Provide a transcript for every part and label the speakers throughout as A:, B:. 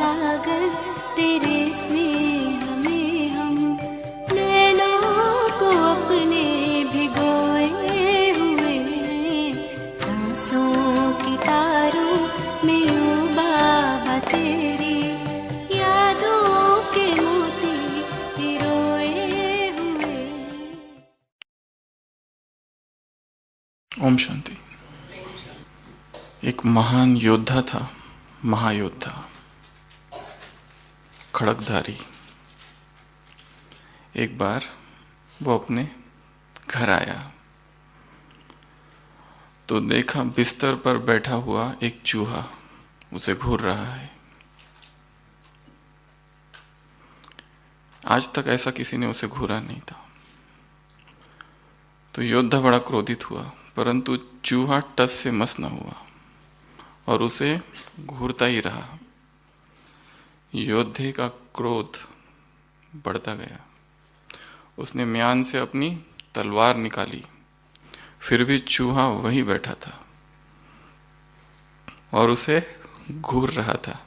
A: सागर तेरे स्नेह में हम नैनों को अपने भिगोए हुए सांसों की तारों में ओ बाबा तेरी यादों के मोती पिरोए हुए।
B: ओम शांति। एक महान योद्धा था, महायोद्धा, खड़गधारी। एक बार वो अपने घर आया तो देखा बिस्तर पर बैठा हुआ एक चूहा उसे घूर रहा है। आज तक ऐसा किसी ने उसे घूरा नहीं था। तो योद्धा बड़ा क्रोधित हुआ, परंतु चूहा टस से मस न हुआ और उसे घूरता ही रहा। योद्धे का क्रोध बढ़ता गया। उसने म्यान से अपनी तलवार निकाली, फिर भी चूहा वहीं बैठा था और उसे घूर रहा था।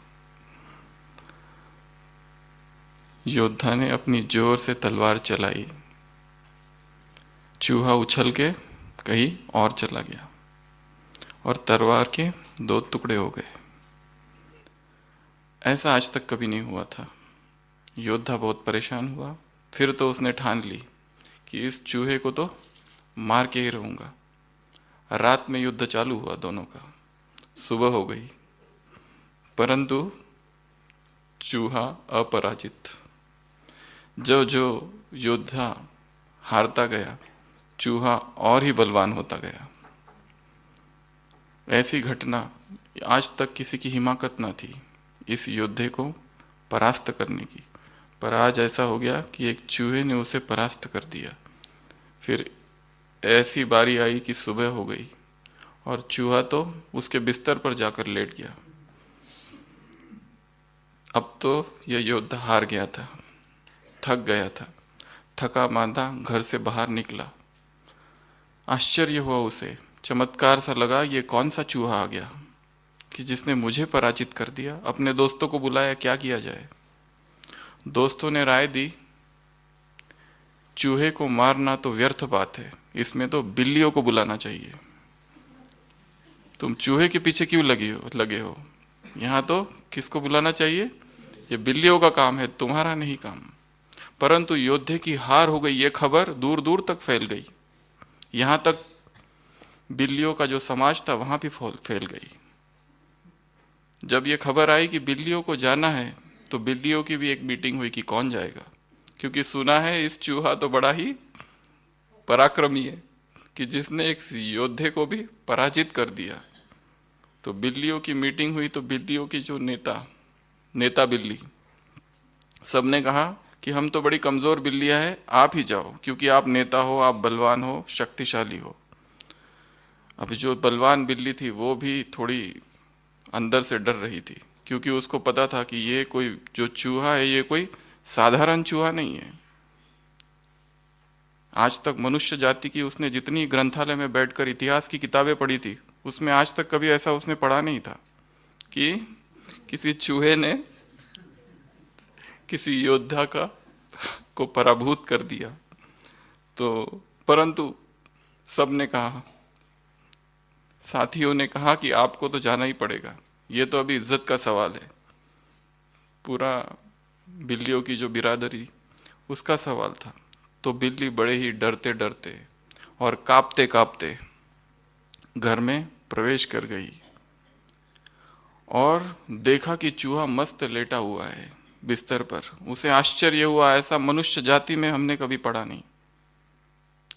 B: योद्धा ने अपनी जोर से तलवार चलाई। चूहा उछल के कहीं और चला गया और तलवार के 2 टुकड़े हो गए। ऐसा आज तक कभी नहीं हुआ था। योद्धा बहुत परेशान हुआ। फिर तो उसने ठान ली कि इस चूहे को तो मार के ही रहूंगा। रात में युद्ध चालू हुआ दोनों का। सुबह हो गई, परंतु चूहा अपराजित। जो जो योद्धा हारता गया, चूहा और ही बलवान होता गया। ऐसी घटना आज तक किसी की हिम्मत न थी इस योद्धे को परास्त करने की, पर आज ऐसा हो गया कि एक चूहे ने उसे परास्त कर दिया। फिर ऐसी बारी आई कि सुबह हो गई और चूहा तो उसके बिस्तर पर जाकर लेट गया। अब तो यह योद्धा हार गया था, थक गया था। थका मांदा घर से बाहर निकला। आश्चर्य हुआ उसे, चमत्कार सा लगा। ये कौन सा चूहा आ गया कि जिसने मुझे पराजित कर दिया। अपने दोस्तों को बुलाया, क्या किया जाए। दोस्तों ने राय दी, चूहे को मारना तो व्यर्थ बात है, इसमें तो बिल्लियों को बुलाना चाहिए। तुम चूहे के पीछे क्यों लगे हो। यहाँ तो किसको बुलाना चाहिए, ये बिल्लियों का काम है, तुम्हारा नहीं काम। परंतु योद्धे की हार हो गई, ये खबर दूर दूर तक फैल गई। यहाँ तक बिल्लियों का जो समाज था वहां भी फैल गई। जब ये खबर आई कि बिल्लियों को जाना है तो बिल्लियों की भी एक मीटिंग हुई कि कौन जाएगा, क्योंकि सुना है इस चूहा तो बड़ा ही पराक्रमी है कि जिसने एक योद्धे को भी पराजित कर दिया। तो बिल्लियों की मीटिंग हुई तो बिल्लियों की जो नेता बिल्ली, सबने कहा कि हम तो बड़ी कमजोर बिल्लियां हैं, आप ही जाओ, क्योंकि आप नेता हो, आप बलवान हो, शक्तिशाली हो। अब जो बलवान बिल्ली थी वो भी थोड़ी अंदर से डर रही थी, क्योंकि उसको पता था कि ये कोई जो चूहा है ये कोई साधारण चूहा नहीं है। आज तक मनुष्य जाति की उसने जितनी ग्रंथालय में बैठकर इतिहास की किताबें पढ़ी थी, उसमें आज तक कभी ऐसा उसने पढ़ा नहीं था कि किसी चूहे ने किसी योद्धा को पराभूत कर दिया। तो परंतु सबने कहा, साथियों ने कहा कि आपको तो जाना ही पड़ेगा, ये तो अभी इज्जत का सवाल है। पूरा बिल्लियों की जो बिरादरी, उसका सवाल था। तो बिल्ली बड़े ही डरते डरते और कांपते कांपते घर में प्रवेश कर गई और देखा कि चूहा मस्त लेटा हुआ है बिस्तर पर। उसे आश्चर्य हुआ, ऐसा मनुष्य जाति में हमने कभी पढ़ा नहीं,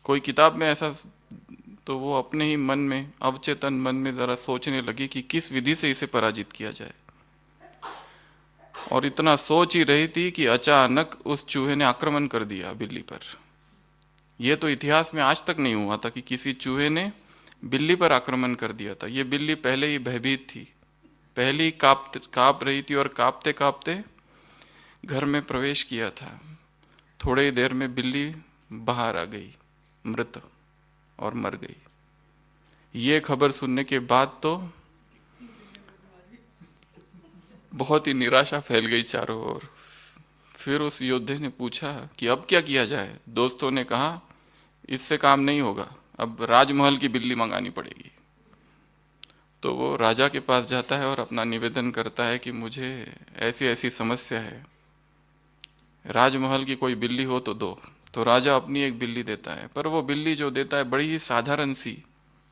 B: कोई किताब में ऐसा। तो वो अपने ही मन में, अवचेतन मन में जरा सोचने लगी कि किस विधि से इसे पराजित किया जाए। और इतना सोच ही रही थी कि अचानक उस चूहे ने आक्रमण कर दिया बिल्ली पर। यह तो इतिहास में आज तक नहीं हुआ था कि किसी चूहे ने बिल्ली पर आक्रमण कर दिया था। ये बिल्ली पहले ही भयभीत थी, पहले ही कांप रही थी और कांपते कांपते घर में प्रवेश किया था। थोड़ी ही देर में बिल्ली बाहर आ गई, मृत और मर गई। ये खबर सुनने के बाद तो बहुत ही निराशा फैल गई चारों ओर। फिर उस योद्धे ने पूछा कि अब क्या किया जाए। दोस्तों ने कहा इससे काम नहीं होगा, अब राजमहल की बिल्ली मंगानी पड़ेगी। तो वो राजा के पास जाता है और अपना निवेदन करता है कि मुझे ऐसी ऐसी समस्या है, राजमहल की कोई बिल्ली हो तो दो। तो राजा अपनी एक बिल्ली देता है, पर वो बिल्ली जो देता है बड़ी ही साधारण सी,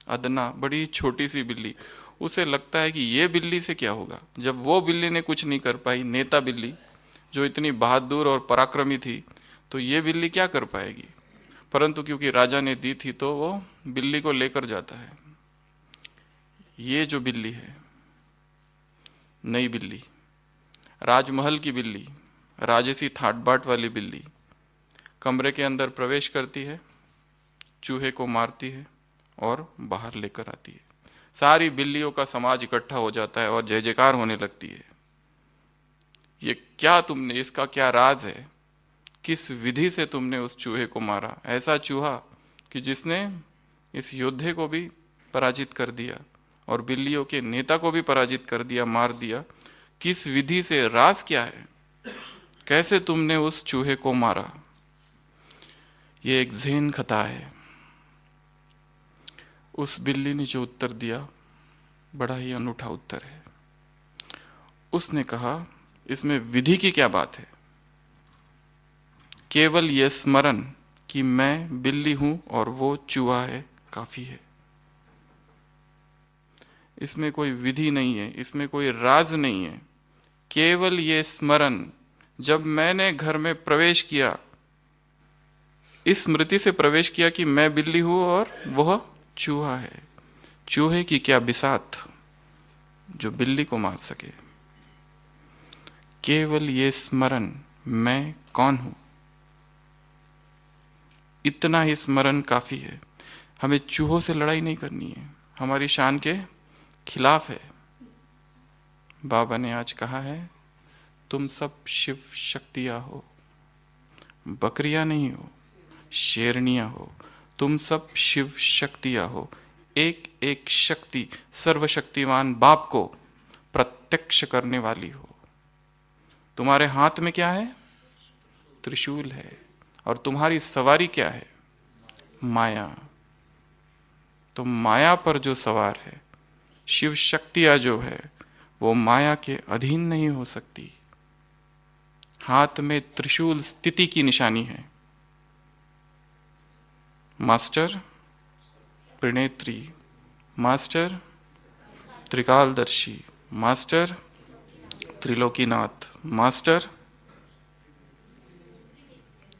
B: अदना, बड़ी छोटी सी बिल्ली। उसे लगता है कि ये बिल्ली से क्या होगा। जब वो बिल्ली ने कुछ नहीं कर पाई, नेता बिल्ली जो इतनी बहादुर और पराक्रमी थी, तो ये बिल्ली क्या कर पाएगी। परंतु क्योंकि राजा ने दी थी तो वो बिल्ली को लेकर जाता है। ये जो बिल्ली है, नई बिल्ली, राजमहल की बिल्ली, राजसी ठाट बाट वाली बिल्ली, कमरे के अंदर प्रवेश करती है, चूहे को मारती है और बाहर लेकर आती है। सारी बिल्लियों का समाज इकट्ठा हो जाता है और जय जयकार होने लगती है। ये क्या तुमने, इसका क्या राज है, किस विधि से तुमने उस चूहे को मारा। ऐसा चूहा कि जिसने इस योद्धे को भी पराजित कर दिया और बिल्लियों के नेता को भी पराजित कर दिया, मार दिया। किस विधि से, राज क्या है, कैसे तुमने उस चूहे को मारा। ये एक ज़ेन कथा है। उस बिल्ली ने जो उत्तर दिया बड़ा ही अनूठा उत्तर है। उसने कहा इसमें विधि की क्या बात है, केवल यह स्मरण कि मैं बिल्ली हूं और वो चूहा है काफी है। इसमें कोई विधि नहीं है, इसमें कोई राज नहीं है। केवल ये स्मरण, जब मैंने घर में प्रवेश किया, इस स्मृति से प्रवेश किया कि मैं बिल्ली हूं और वह चूहा है। चूहे की क्या बिसात जो बिल्ली को मार सके। केवल ये स्मरण, मैं कौन हूं, इतना ही स्मरण काफी है। हमें चूहों से लड़ाई नहीं करनी है, हमारी शान के खिलाफ है। बाबा ने आज कहा है तुम सब शिव शक्तियां हो, बकरियां नहीं हो, शेरनियां हो। तुम सब शिव शक्तियां हो। एक एक शक्ति सर्वशक्तिमान बाप को प्रत्यक्ष करने वाली हो। तुम्हारे हाथ में क्या है, त्रिशूल है, और तुम्हारी सवारी क्या है, माया। तो माया पर जो सवार है, शिव शक्तियां जो है, वो माया के अधीन नहीं हो सकती। हाथ में त्रिशूल स्थिति की निशानी है। मास्टर त्रिनेत्री, मास्टर त्रिकालदर्शी, मास्टर त्रिलोकीनाथ, मास्टर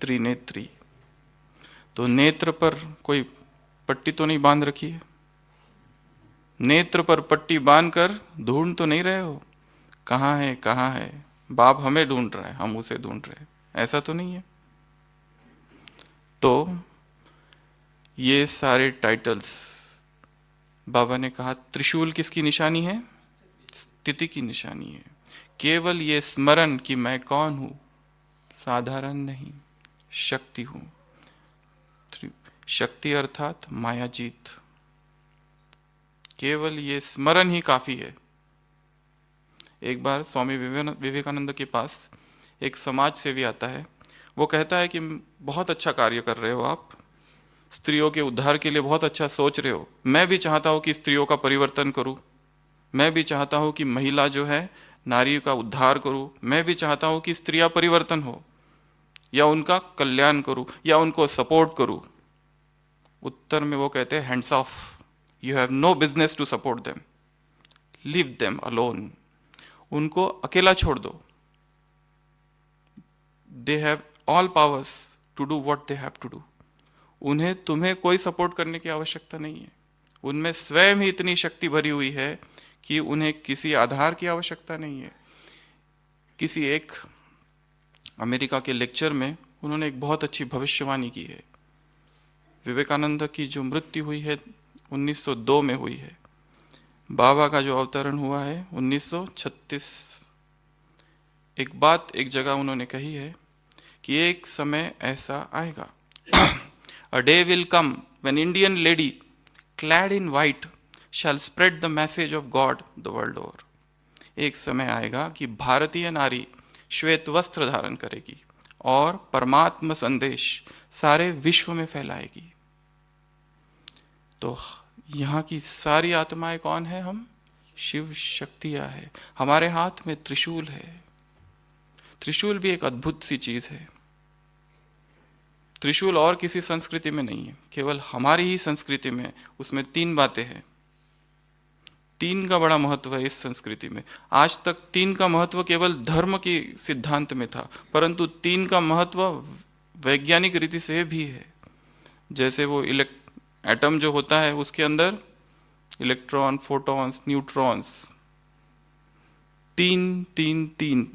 B: त्रिनेत्री। तो नेत्र पर कोई पट्टी तो नहीं बांध रखी है। नेत्र पर पट्टी बांधकर ढूंढ तो नहीं रहे हो, कहाँ है कहाँ है, बाप हमें ढूंढ रहा है, हम उसे ढूंढ रहे हैं, ऐसा तो नहीं है। तो ये सारे टाइटल्स, बाबा ने कहा त्रिशूल किसकी निशानी है, स्थिति की निशानी है। केवल ये स्मरण कि मैं कौन हूं, साधारण नहीं, शक्ति हूं। शक्ति अर्थात माया जीत। केवल ये स्मरण ही काफी है। एक बार स्वामी विवेकानंद के पास एक समाज सेवी आता है। वो कहता है कि बहुत अच्छा कार्य कर रहे हो आप, स्त्रियों के उद्धार के लिए बहुत अच्छा सोच रहे हो। मैं भी चाहता हूं कि स्त्रियों का परिवर्तन करूं, मैं भी चाहता हूं कि महिला जो है नारी का उद्धार करूं, मैं भी चाहता हूं कि स्त्रियां परिवर्तन हो या उनका कल्याण करूं या उनको सपोर्ट करूं। उत्तर में वो कहते हैं hands off, you have no business to support them, leave them alone. उनको अकेला छोड़ दो। They have all powers to do what they have to do. उन्हें तुम्हें कोई सपोर्ट करने की आवश्यकता नहीं है। उनमें स्वयं ही इतनी शक्ति भरी हुई है कि उन्हें किसी आधार की आवश्यकता नहीं है। किसी एक अमेरिका के लेक्चर में उन्होंने एक बहुत अच्छी भविष्यवाणी की है। विवेकानंद की जो मृत्यु हुई है 1902 में हुई है, बाबा का जो अवतरण हुआ है 1936। एक बात एक जगह उन्होंने कही है कि एक समय ऐसा आएगा, A day will come when Indian lady clad in white shall spread the message of God the world over. एक समय आएगा कि भारतीय नारी श्वेत वस्त्र धारण करेगी और परमात्मा संदेश सारे विश्व में फैलाएगी। तो यहाँ की सारी आत्माएं कौन है? हम शिव शक्तियां है। हमारे हाथ में त्रिशूल है। त्रिशूल भी एक अद्भुत सी चीज है। त्रिशूल और किसी संस्कृति में नहीं है, केवल हमारी ही संस्कृति में। उसमें 3 बातें हैं। 3 का बड़ा महत्व है इस संस्कृति में। आज तक 3 का महत्व केवल धर्म की सिद्धांत में था, परंतु 3 का महत्व वैज्ञानिक रीति से भी है। जैसे वो एटम जो होता है उसके अंदर इलेक्ट्रॉन, फोटॉन्स, न्यूट्रॉन्स, 3 3 3,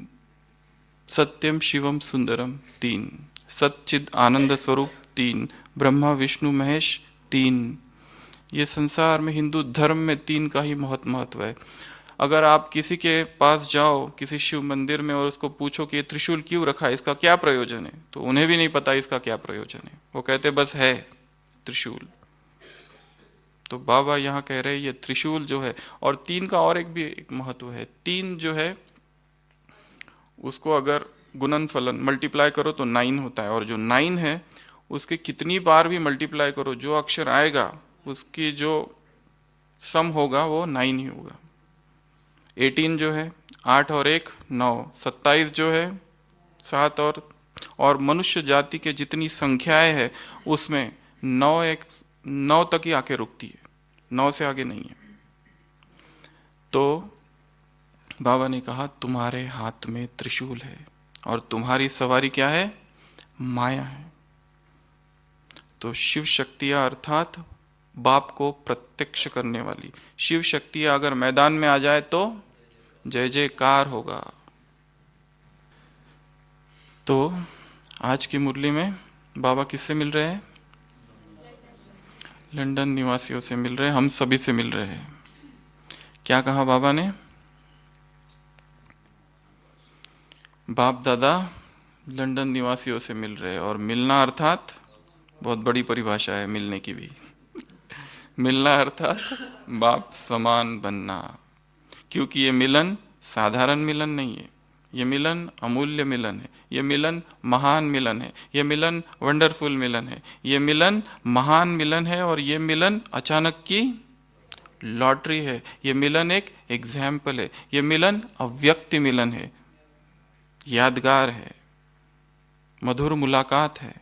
B: सत्यम शिवम सुंदरम 3, सच्चिद आनंद स्वरूप 3, ब्रह्मा विष्णु महेश 3। ये संसार में हिंदू धर्म में 3 का ही महत्व है। अगर आप किसी के पास जाओ, किसी शिव मंदिर में, और उसको पूछो कि ये त्रिशूल क्यों रखा है, इसका क्या प्रयोजन है, तो उन्हें भी नहीं पता इसका क्या प्रयोजन है। वो कहते बस है त्रिशूल। तो बाबा यहाँ कह रहे हैं ये त्रिशूल जो है, और 3 का और एक भी एक महत्व है। 3 जो है उसको अगर गुणन फलन मल्टीप्लाई करो तो 9 होता है, और जो 9 है उसके कितनी बार भी मल्टीप्लाई करो, जो अक्षर आएगा उसकी जो सम होगा वो 9 ही होगा। 18 जो है 8 और 1 9, 27 जो है 7 और मनुष्य जाति के जितनी संख्याएं है उसमें 9 तक ही आके रुकती है, 9 से आगे नहीं है। तो बाबा ने कहा तुम्हारे हाथ में त्रिशूल है और तुम्हारी सवारी क्या है? माया है। तो शिव शक्तियां अर्थात बाप को प्रत्यक्ष करने वाली शिव शक्तियां अगर मैदान में आ जाए तो जय जयकार होगा। तो आज की मुरली में बाबा किससे मिल रहे हैं? लंदन निवासियों से मिल रहे हैं, हम सभी से मिल रहे हैं। क्या कहा बाबा ने? बाप दादा लंदन निवासियों से मिल रहे हैं, और मिलना अर्थात बहुत बड़ी परिभाषा है मिलने की भी। मिलना अर्थात बाप समान बनना, क्योंकि ये मिलन साधारण मिलन नहीं है, ये मिलन अमूल्य मिलन है, ये मिलन महान मिलन है, ये मिलन वंडरफुल मिलन है, ये मिलन महान मिलन है, और ये मिलन अचानक की लॉटरी है। ये मिलन एक एग्जाम्पल है, ये मिलन अव्यक्त मिलन है, यादगार है, मधुर मुलाकात है,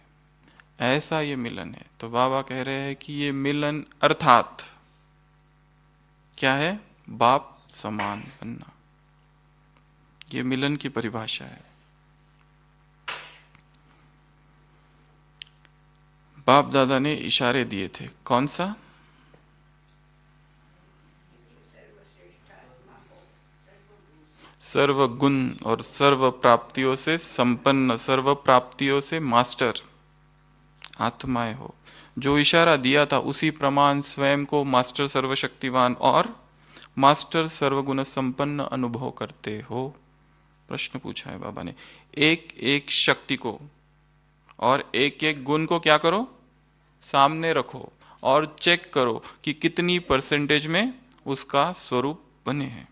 B: ऐसा ये मिलन है। तो बाबा कह रहे हैं कि ये मिलन अर्थात क्या है? बाप समान बनना। ये मिलन की परिभाषा है। बाप दादा ने इशारे दिए थे, कौन सा? सर्व गुण और सर्व प्राप्तियों से संपन्न, सर्व प्राप्तियों से मास्टर आत्माएं हो। जो इशारा दिया था उसी प्रमाण स्वयं को मास्टर सर्वशक्तिवान और मास्टर सर्वगुण संपन्न अनुभव करते हो। प्रश्न पूछा है बाबा ने। एक एक शक्ति को और एक एक गुण को क्या करो? सामने रखो और चेक करो कि कितनी परसेंटेज में उसका स्वरूप बने हैं।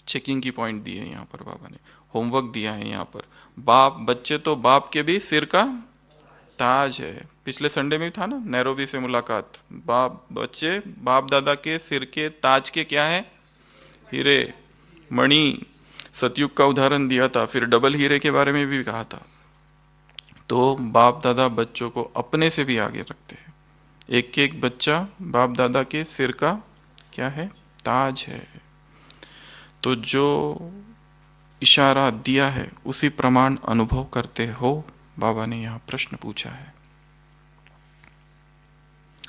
B: चेकिंग की पॉइंट दी है यहाँ पर बाबा ने, होमवर्क दिया है यहाँ पर। बाप बच्चे तो बाप के भी सिर का ताज है। पिछले संडे में था ना नैरोबी से मुलाकात। बाप बच्चे बाप दादा के सिर के ताज के क्या है? हीरे मणि। सतयुग का उदाहरण दिया था, फिर डबल हीरे के बारे में भी कहा था। तो बाप दादा बच्चों को अपने से भी आगे रखते हैं। एक एक बच्चा बाप दादा के सिर का क्या है? ताज है। तो जो इशारा दिया है उसी प्रमाण अनुभव करते हो। बाबा ने यहाँ प्रश्न पूछा है।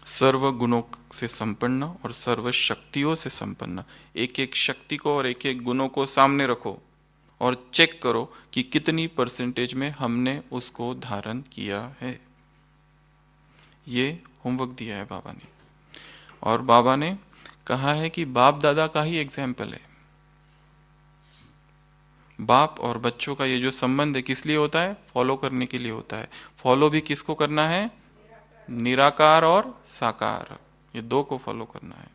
B: सर्व गुणों से संपन्न और सर्व शक्तियों से संपन्न। एक एक शक्ति को और एक एक गुणों को सामने रखो और चेक करो कि कितनी परसेंटेज में हमने उसको धारण किया है। ये होमवर्क दिया है बाबा ने। और बाबा ने कहा है कि बाप दादा का ही एग्जाम्पल है। बाप और बच्चों का ये जो संबंध है किस लिए होता है? फॉलो करने के लिए होता है। फॉलो भी किसको करना है? निराकार और साकार, ये दो को फॉलो करना है।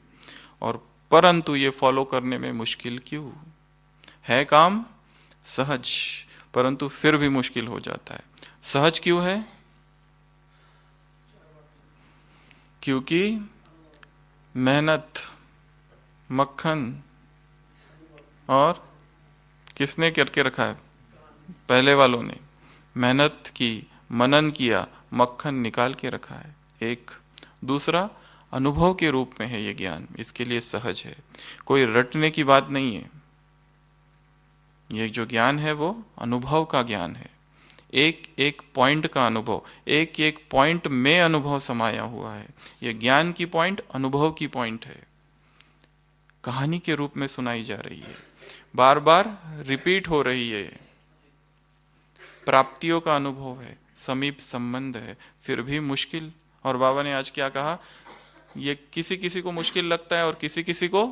B: और परंतु ये फॉलो करने में मुश्किल क्यों है? काम सहज, परंतु फिर भी मुश्किल हो जाता है। सहज क्यों है? क्योंकि मेहनत, मक्खन और किसने करके रखा है? पहले वालों ने मेहनत की, मनन किया, मक्खन निकाल के रखा है। एक दूसरा, अनुभव के रूप में है ये ज्ञान, इसके लिए सहज है, कोई रटने की बात नहीं है। ये जो ज्ञान है वो अनुभव का ज्ञान है, एक एक पॉइंट का अनुभव, एक एक पॉइंट में अनुभव समाया हुआ है। ये ज्ञान की पॉइंट अनुभव की पॉइंट है, कहानी के रूप में सुनाई जा रही है, बार बार रिपीट हो रही है, प्राप्तियों का अनुभव है, समीप संबंध है, फिर भी मुश्किल। और बाबा ने आज क्या कहा? ये किसी किसी को मुश्किल लगता है और किसी किसी को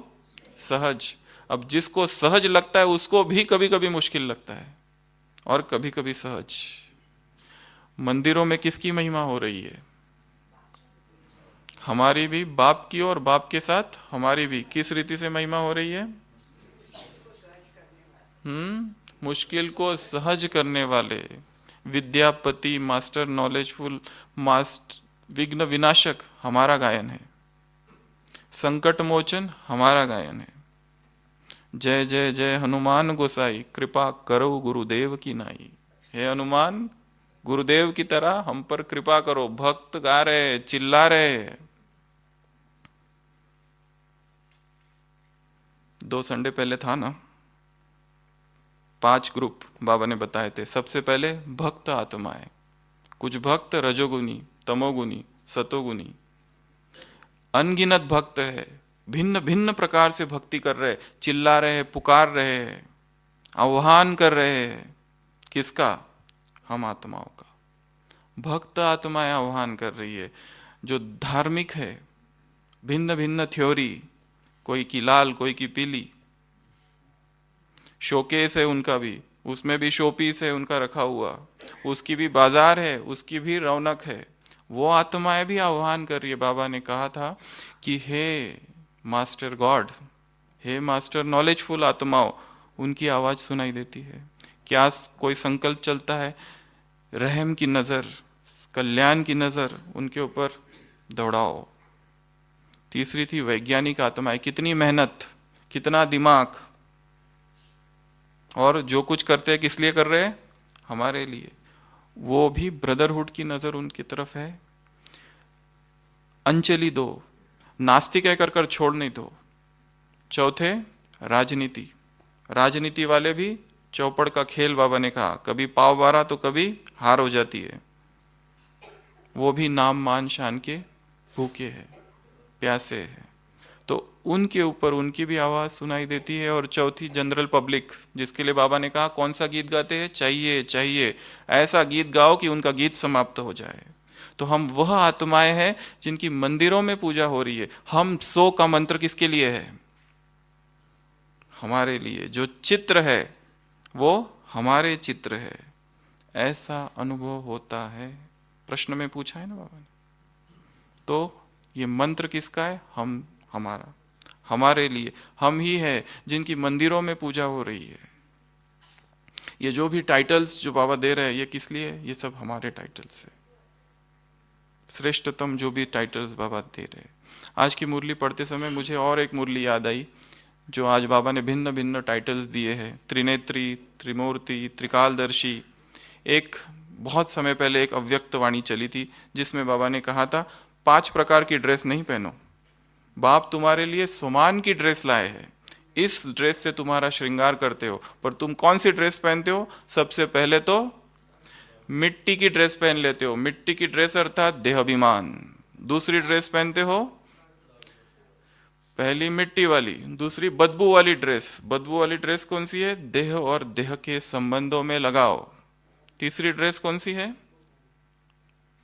B: सहज। अब जिसको सहज लगता है उसको भी कभी कभी मुश्किल लगता है और कभी कभी सहज। मंदिरों में किसकी महिमा हो रही है? हमारी भी, बाप की, और बाप के साथ हमारी भी। किस रीति से महिमा हो रही है? मुश्किल को सहज करने वाले विद्यापति, मास्टर नॉलेजफुल, मास्टर विघ्न विनाशक हमारा गायन है, संकट मोचन हमारा गायन है। जय जय जय हनुमान गोसाई, कृपा करो गुरुदेव की नाई। हे हनुमान, गुरुदेव की तरह हम पर कृपा करो। भक्त गा रहे, चिल्ला रहे। 2 संडे पहले था ना, 5 ग्रुप बाबा ने बताए थे। सबसे पहले भक्त आत्माएं, कुछ भक्त रजोगुनी, तमोगुनी, सतोगुनी, अनगिनत भक्त है, भिन्न भिन्न प्रकार से भक्ति कर रहे, चिल्ला रहे, पुकार रहे, आह्वान कर रहे हैं। किसका? हम आत्माओं का। भक्त आत्माएं आह्वान कर रही है। जो धार्मिक है, भिन्न भिन्न थ्योरी, कोई की लाल, कोई की पीली, शोकेस है उनका भी, उसमें भी शोपीस है उनका रखा हुआ, उसकी भी बाजार है, उसकी भी रौनक है। वो आत्माएं भी आह्वान कर रही है। बाबा ने कहा था कि हे मास्टर गॉड, हे मास्टर नॉलेजफुल आत्माओं, उनकी आवाज सुनाई देती है। क्या कोई संकल्प चलता है? रहम की नजर, कल्याण की नजर उनके ऊपर दौड़ाओ। तीसरी थी वैज्ञानिक आत्माएं, कितनी मेहनत, कितना दिमाग, और जो कुछ करते हैं किस लिए कर रहे हैं? हमारे लिए। वो भी ब्रदरहुड की नजर उनकी तरफ है। अंचली 2, नास्तिक है कर कर छोड़ नहीं दो। चौथे राजनीति, राजनीति वाले भी चौपड़ का खेल बाबा ने कहा, कभी पाव बारा तो कभी हार हो जाती है। वो भी नाम मान शान के भूखे है, प्यासे है, तो उनके ऊपर उनकी भी आवाज सुनाई देती है। और चौथी जनरल पब्लिक, जिसके लिए बाबा ने कहा कौन सा गीत गाते हैं? चाहिए चाहिए, ऐसा गीत गाओ कि उनका गीत समाप्त हो जाए। तो हम वह आत्माएं हैं जिनकी मंदिरों में पूजा हो रही है। हम 100 का मंत्र किसके लिए है? हमारे लिए। जो चित्र है वो हमारे चित्र है, ऐसा अनुभव होता है। प्रश्न में पूछा है ना बाबा ने। तो ये मंत्र किसका है? हम, हमारा, हमारे लिए। हम ही है जिनकी मंदिरों में पूजा हो रही है। ये जो भी टाइटल्स जो बाबा दे रहे हैं, ये किस लिए? ये सब हमारे टाइटल्स है। श्रेष्ठतम जो भी टाइटल्स बाबा दे रहे हैं। आज की मुरली पढ़ते समय मुझे और एक मुरली याद आई, जो आज बाबा ने भिन्न भिन्न टाइटल्स दिए हैं। त्रिनेत्री, त्रिमूर्ति, त्रिकालदर्शी। एक बहुत समय पहले एक अव्यक्त वाणी चली थी जिसमें बाबा ने कहा था 5 प्रकार की ड्रेस नहीं पहनो, बाप तुम्हारे लिए सोमान की ड्रेस लाए हैं, इस ड्रेस से तुम्हारा श्रृंगार करते हो। पर तुम कौन सी ड्रेस पहनते हो? सबसे पहले तो मिट्टी की ड्रेस पहन लेते हो, मिट्टी की ड्रेस अर्थात देहाभिमान। दूसरी ड्रेस पहनते हो, पहली मिट्टी वाली, दूसरी बदबू वाली ड्रेस। बदबू वाली ड्रेस कौन सी है? देह और देह के संबंधों में लगाओ। तीसरी ड्रेस कौन सी है?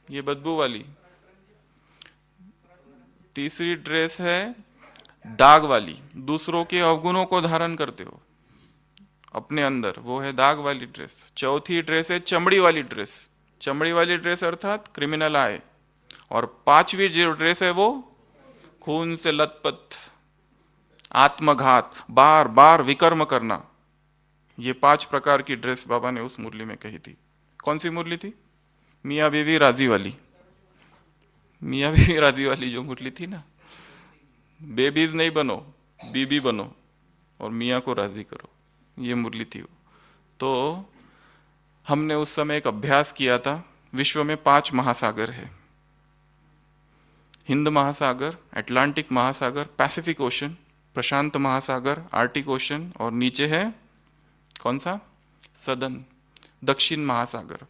B: ये बदबू वाली। तीसरी ड्रेस है दाग वाली, दूसरों के अवगुणों को धारण करते हो अपने अंदर, वो है दाग वाली ड्रेस। चौथी ड्रेस है चमड़ी वाली ड्रेस। चमड़ी वाली ड्रेस अर्थात क्रिमिनल आए। और 5वीं जो ड्रेस है वो खून से लथपथ आत्मघात, बार बार विकर्म करना, ये 5 प्रकार की ड्रेस बाबा ने उस मुरली में कही थी। कौन सी मुरली थी? मियाँ बीवी राजी वाली, मियाँ बीवी राजी वाली जो मुरली थी ना, बेबीज नहीं बनो, बीबी बनो और मियाँ को राजी करो, ये मुरली थी वो। तो हमने उस समय एक अभ्यास किया था। विश्व में 5 महासागर है, हिंद महासागर, अटलांटिक महासागर, पैसिफिक ओशन, प्रशांत महासागर, आर्टिक ओशन, और नीचे है कौन सा? सदन, दक्षिण महासागर।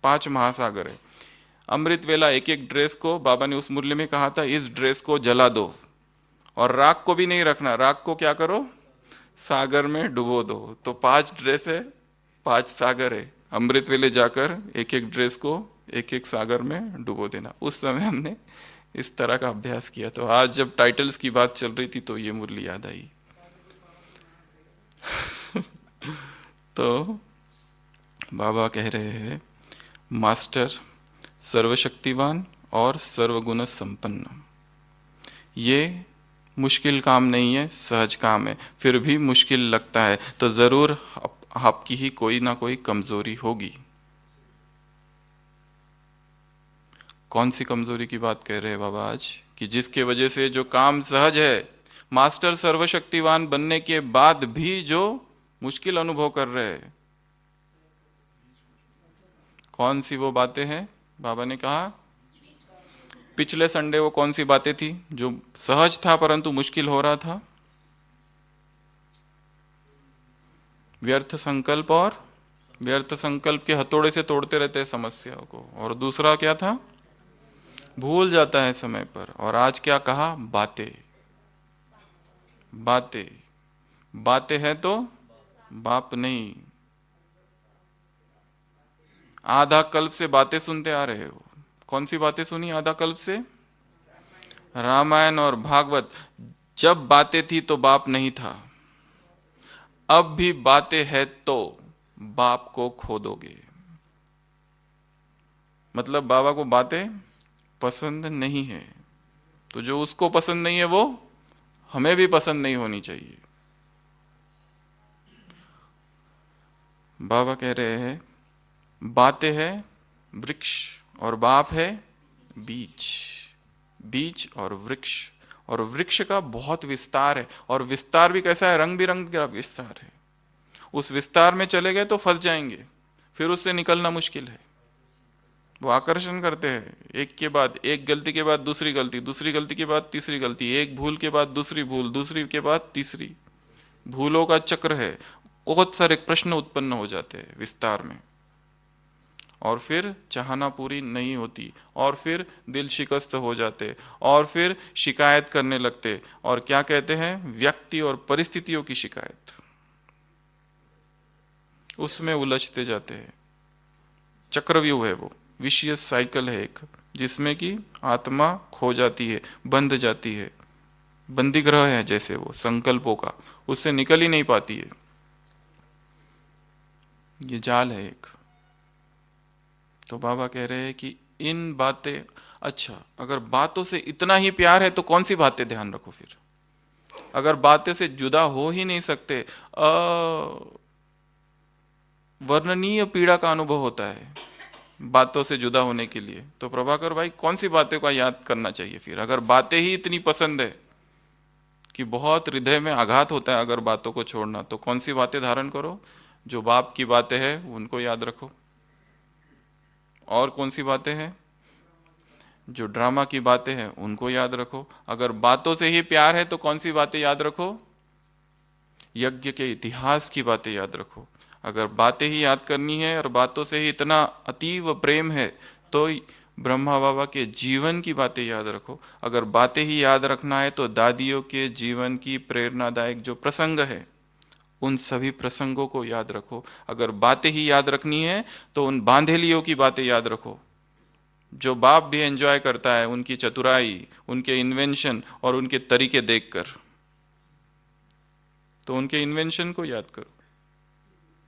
B: 5 महासागर है। अमृत वेला एक एक ड्रेस को बाबा ने उस मुरली में कहा था, इस ड्रेस को जला दो और राख को भी नहीं रखना, राख को क्या करो? सागर में डुबो दो। तो 5 ड्रेस है, 5 सागर है। अमृत वेले जाकर एक एक ड्रेस को एक एक सागर में डुबो देना। उस समय हमने इस तरह का अभ्यास किया। तो आज जब टाइटल्स की बात चल रही थी तो ये मुरली याद आई। तो बाबा कह रहे हैं, मास्टर सर्वशक्तिवान और सर्वगुण संपन्न। ये मुश्किल काम नहीं है, सहज काम है। फिर भी मुश्किल लगता है तो जरूर आपकी ही कोई ना कोई कमजोरी होगी। कौन सी कमजोरी की बात कह रहे हैं बाबा आज? कि जिसके वजह से जो काम सहज है, मास्टर सर्वशक्तिवान बनने के बाद भी जो मुश्किल अनुभव कर रहे हैं, कौन सी वो बातें हैं? बाबा ने कहा पिछले संडे वो कौन सी बातें थी जो सहज था परंतु मुश्किल हो रहा था? व्यर्थ संकल्प, और व्यर्थ संकल्प के हथौड़े से तोड़ते रहते हैं समस्याओं को। और दूसरा क्या था? भूल जाता है समय पर। और आज क्या कहा? बातें, बातें, बातें है तो बाप नहीं। आधा कल्प से बातें सुनते आ रहे हो। कौन सी बातें सुनी आधा कल्प से? रामायण और भागवत। जब बातें थी तो बाप नहीं था, अब भी बातें है तो बाप को खो दोगे। मतलब बाबा को बातें पसंद नहीं है, तो जो उसको पसंद नहीं है वो हमें भी पसंद नहीं होनी चाहिए। बाबा कह रहे हैं बातें है वृक्ष और बाप है बीज। बीज और वृक्ष, और वृक्ष का बहुत विस्तार है। और विस्तार भी कैसा है? रंग बिरंग का विस्तार है। उस विस्तार में चले गए तो फंस जाएंगे, फिर उससे निकलना मुश्किल है। वो आकर्षण करते हैं, एक के बाद एक गलती के बाद दूसरी गलती, दूसरी गलती के बाद तीसरी गलती, एक भूल के बाद दूसरी भूल, दूसरी के बाद तीसरी। भूलों का चक्र है। बहुत सारे प्रश्न उत्पन्न हो जाते हैं विस्तार में, और फिर चाहना पूरी नहीं होती, और फिर दिल शिकस्त हो जाते, और फिर शिकायत करने लगते। और क्या कहते हैं? व्यक्ति और परिस्थितियों की शिकायत। उसमें उलझते जाते हैं। चक्रव्यूह है वो, विशियस साइकिल है एक, जिसमें कि आत्मा खो जाती है, बंध जाती है। बंदी ग्रह है जैसे वो संकल्पों का, उससे निकल ही नहीं पाती है। ये जाल है एक। तो बाबा कह रहे हैं कि इन बातें, अच्छा अगर बातों से इतना ही प्यार है तो कौन सी बातें ध्यान रखो फिर? अगर बातें से जुदा हो ही नहीं सकते, वर्णनीय पीड़ा का अनुभव होता है बातों से जुदा होने के लिए, तो प्रभाकर भाई कौन सी बातें का याद करना चाहिए फिर? अगर बातें ही इतनी पसंद है कि बहुत हृदय में आघात होता है अगर बातों को छोड़ना, तो कौन सी बातें धारण करो? जो बाप की बातें हैं उनको याद रखो। और कौन सी बातें हैं? जो ड्रामा की बातें हैं उनको याद रखो। अगर बातों से ही प्यार है तो कौन सी बातें याद रखो? यज्ञ के इतिहास की बातें याद रखो। अगर बातें ही याद करनी है और बातों से ही इतना अतीव प्रेम है तो ब्रह्मा बाबा के जीवन की बातें याद रखो। अगर बातें ही याद रखना है तो दादियों के जीवन की प्रेरणादायक जो प्रसंग है उन सभी प्रसंगों को याद रखो। अगर बातें ही याद रखनी है तो उन बांधेलियों की बातें याद रखो जो बाप भी एंजॉय करता है, उनकी चतुराई, उनके इन्वेंशन और उनके तरीके देखकर, तो उनके इन्वेंशन को याद करो।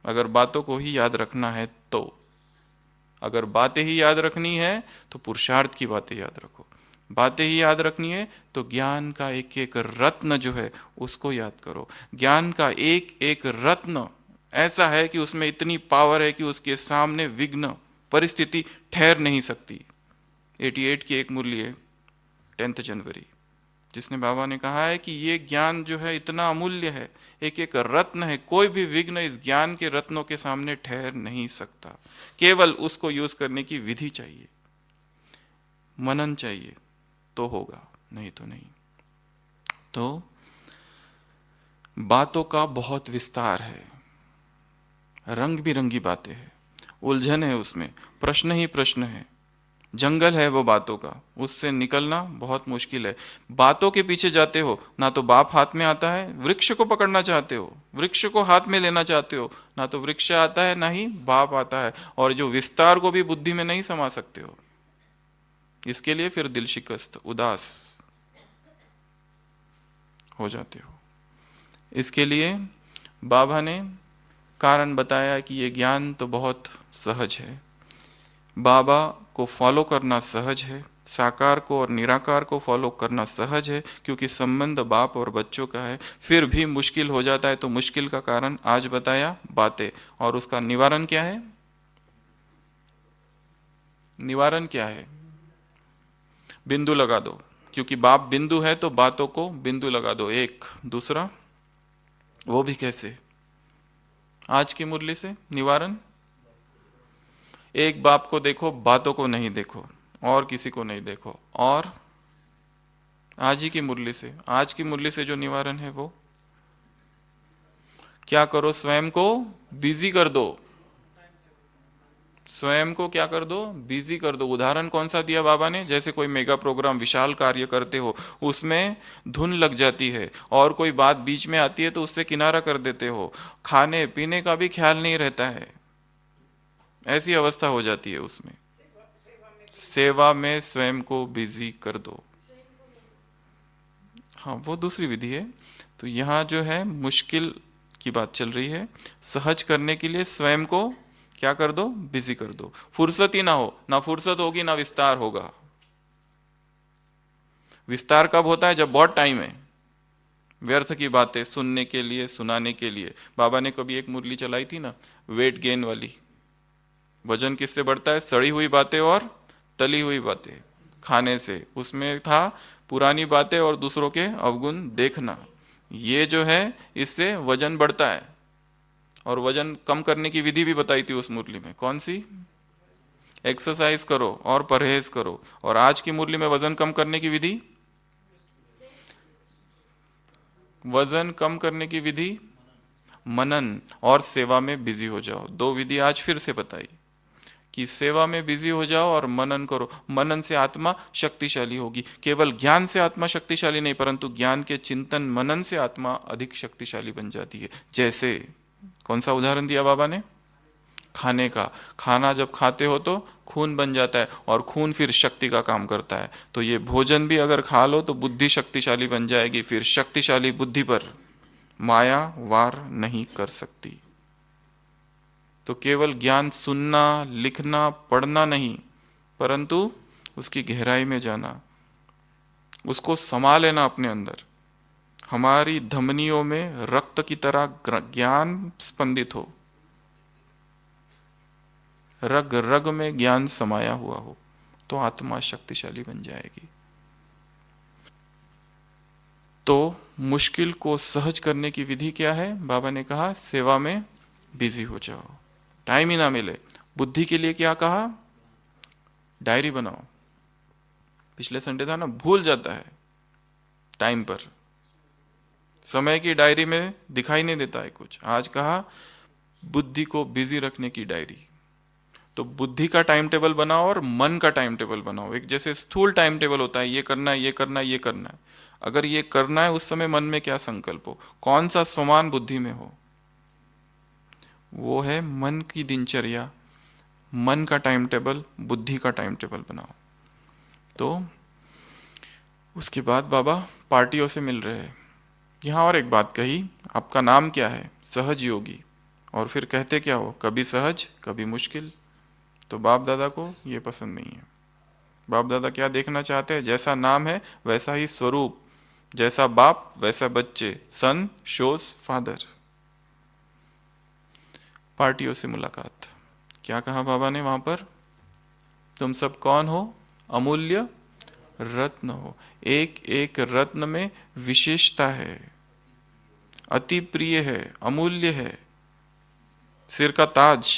B: अगर बातों को ही याद रखना है तो, अगर बातें ही याद रखनी है तो पुरुषार्थ की बातें याद रखो। बातें ही याद रखनी है तो ज्ञान का एक एक रत्न जो है उसको याद करो। ज्ञान का एक एक रत्न ऐसा है कि उसमें इतनी पावर है कि उसके सामने विघ्न परिस्थिति ठहर नहीं सकती। 88 की एक मुरली है 10 जनवरी, जिसने बाबा ने कहा है कि ये ज्ञान जो है इतना अमूल्य है, एक एक रत्न है, कोई भी विघ्न इस ज्ञान के रत्नों के सामने ठहर नहीं सकता। केवल उसको यूज करने की विधि चाहिए, मनन चाहिए तो होगा, नहीं तो नहीं। तो बातों का बहुत विस्तार है, रंग बिरंगी बातें हैं, उलझन है उसमें, प्रश्न ही प्रश्न है, जंगल है वो बातों का, उससे निकलना बहुत मुश्किल है। बातों के पीछे जाते हो ना तो बाप हाथ में आता है, वृक्ष को पकड़ना चाहते हो, वृक्ष को हाथ में लेना चाहते हो, ना तो वृक्ष आता है ना ही बाप आता है, और जो विस्तार को भी बुद्धि में नहीं समा सकते हो। इसके लिए फिर दिल शिकस्त, उदास हो जाते हो। इसके लिए बाबा ने कारण बताया कि ये ज्ञान तो बहुत सहज है, बाबा को फॉलो करना सहज है, साकार को और निराकार को फॉलो करना सहज है, क्योंकि संबंध बाप और बच्चों का है। फिर भी मुश्किल हो जाता है, तो मुश्किल का कारण आज बताया, बातें। और उसका निवारण क्या है? निवारण क्या है? बिंदु लगा दो, क्योंकि बाप बिंदु है तो बातों को बिंदु लगा दो। एक दूसरा, वो भी कैसे? आज की मुरली से निवारण, एक बाप को देखो, बातों को नहीं देखो, और किसी को नहीं देखो। और आज ही की मुरली से, आज की मुरली से जो निवारण है वो क्या करो? स्वयं को बिजी कर दो, स्वयं को क्या कर दो? बिजी कर दो। उदाहरण कौन सा दिया बाबा ने? जैसे कोई मेगा प्रोग्राम, विशाल कार्य करते हो, उसमें धुन लग जाती है और कोई बात बीच में आती है तो उससे किनारा कर देते हो, खाने पीने का भी ख्याल नहीं रहता है, ऐसी अवस्था हो जाती है उसमें। सेवा में स्वयं को बिजी कर दो। हाँ, वो दूसरी विधि है। तो यहाँ जो है मुश्किल की बात चल रही है, सहज करने के लिए स्वयं को क्या कर दो? बिजी कर दो। फुर्सत ही ना हो, ना फुर्सत होगी ना विस्तार होगा। विस्तार कब होता है? जब बहुत टाइम है व्यर्थ की बातें सुनने के लिए, सुनाने के लिए। बाबा ने कभी एक मुरली चलाई थी ना, वेट गेन वाली। वजन किससे बढ़ता है? सड़ी हुई बातें और तली हुई बातें खाने से। उसमें था पुरानी बातें और दूसरों के अवगुण देखना। ये जो है इससे वजन बढ़ता है। और वजन कम करने की विधि भी बताई थी उस मुरली में। कौन सी? एक्सरसाइज करो और परहेज करो। और आज की मुरली में वजन कम करने की विधि, वजन कम करने की विधि मनन और सेवा में बिजी हो जाओ। दो विधि आज फिर से बताई कि सेवा में बिजी हो जाओ और मनन करो। मनन से आत्मा शक्तिशाली होगी। केवल ज्ञान से आत्मा शक्तिशाली नहीं, परंतु ज्ञान के चिंतन मनन से आत्मा अधिक शक्तिशाली बन जाती है। जैसे कौन सा उदाहरण दिया बाबा ने? खाने का। खाना जब खाते हो तो खून बन जाता है और खून फिर शक्ति का काम करता है। तो ये भोजन भी अगर खा लो तो बुद्धि शक्तिशाली बन जाएगी। फिर शक्तिशाली बुद्धि पर माया वार नहीं कर सकती। तो केवल ज्ञान सुनना, लिखना, पढ़ना नहीं, परंतु उसकी गहराई में जाना, उसको समा लेना अपने अंदर। हमारी धमनियों में रक्त की तरह ज्ञान स्पंदित हो, रग रग में ज्ञान समाया हुआ हो, तो आत्मा शक्तिशाली बन जाएगी। तो मुश्किल को सहज करने की विधि क्या है? बाबा ने कहा सेवा में बिजी हो जाओ। टाइम ही ना मिले, बुद्धि के लिए क्या कहा? डायरी बनाओ। पिछले संडे था ना, भूल जाता है टाइम पर, समय की डायरी में दिखाई नहीं देता है कुछ। आज कहा बुद्धि को बिजी रखने की डायरी। तो बुद्धि का टाइम टेबल बनाओ और मन का टाइम टेबल बनाओ। एक जैसे स्थूल टाइम टेबल होता है, ये करना है, ये करना है, ये करना है। अगर ये करना है, उस समय मन में क्या संकल्प हो, कौन सा समान बुद्धि में हो, वो है मन की दिनचर्या। मन का टाइम टेबल, बुद्धि का टाइम टेबल बनाओ। तो उसके बाद बाबा पार्टियों से मिल रहे हैं। यहाँ और एक बात कही, आपका नाम क्या है? सहज योगी। और फिर कहते क्या हो? कभी सहज कभी मुश्किल। तो बाप दादा को ये पसंद नहीं है। बाप दादा क्या देखना चाहते हैं? जैसा नाम है वैसा ही स्वरूप, जैसा बाप वैसा बच्चे, सन शोज फादर। पार्टियों से मुलाकात, क्या कहा बाबा ने वहां पर? तुम सब कौन हो? अमूल्य रत्न हो। एक एक रत्न में विशेषता है, अति प्रिय है, अमूल्य है। सिर का ताज,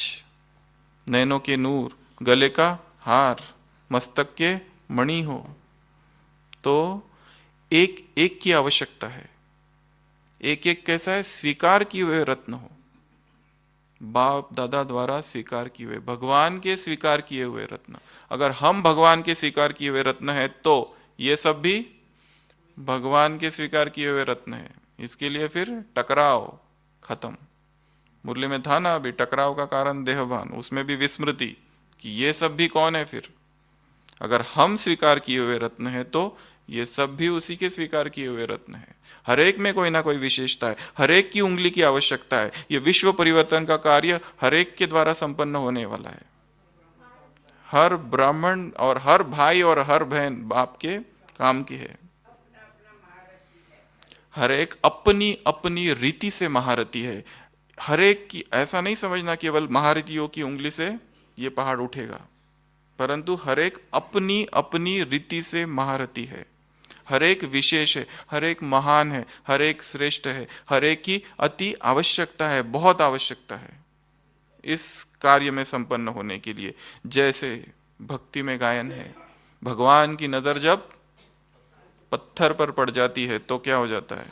B: नैनों के नूर, गले का हार, मस्तक के मणि हो, तो एक एक की आवश्यकता है। एक एक कैसा है? स्वीकार किए हुए रत्न हो, बाप दादा द्वारा स्वीकार किए हुए, भगवान के स्वीकार किए हुए रत्न। अगर हम भगवान के स्वीकार किए हुए रत्न है तो ये सब भी भगवान के स्वीकार किए हुए रत्न है। इसके लिए फिर टकराव खत्म। मुरली में था ना अभी, टकराव का कारण देहभान, उसमें भी विस्मृति कि ये सब भी कौन है। फिर अगर हम स्वीकार किए हुए रत्न है तो ये सब भी उसी के स्वीकार किए हुए रत्न है। हर एक में कोई ना कोई विशेषता है, हर एक की उंगली की आवश्यकता है। ये विश्व परिवर्तन का कार्य हर एक के द्वारा संपन्न होने वाला है। हर ब्राह्मण और हर भाई और हर बहन बाप के काम की है। हर एक अपनी अपनी रीति से महारथी है। हर एक की, ऐसा नहीं समझना केवल महारथियों की उंगली से ये पहाड़ उठेगा, परंतु हर एक अपनी अपनी रीति से महारथी है। हर एक विशेष है, हर एक महान है, हर एक श्रेष्ठ है, हर एक की अति आवश्यकता है, बहुत आवश्यकता है इस कार्य में संपन्न होने के लिए। जैसे भक्ति में गायन है, भगवान की नजर जब पत्थर पर पड़ जाती है तो क्या हो जाता है?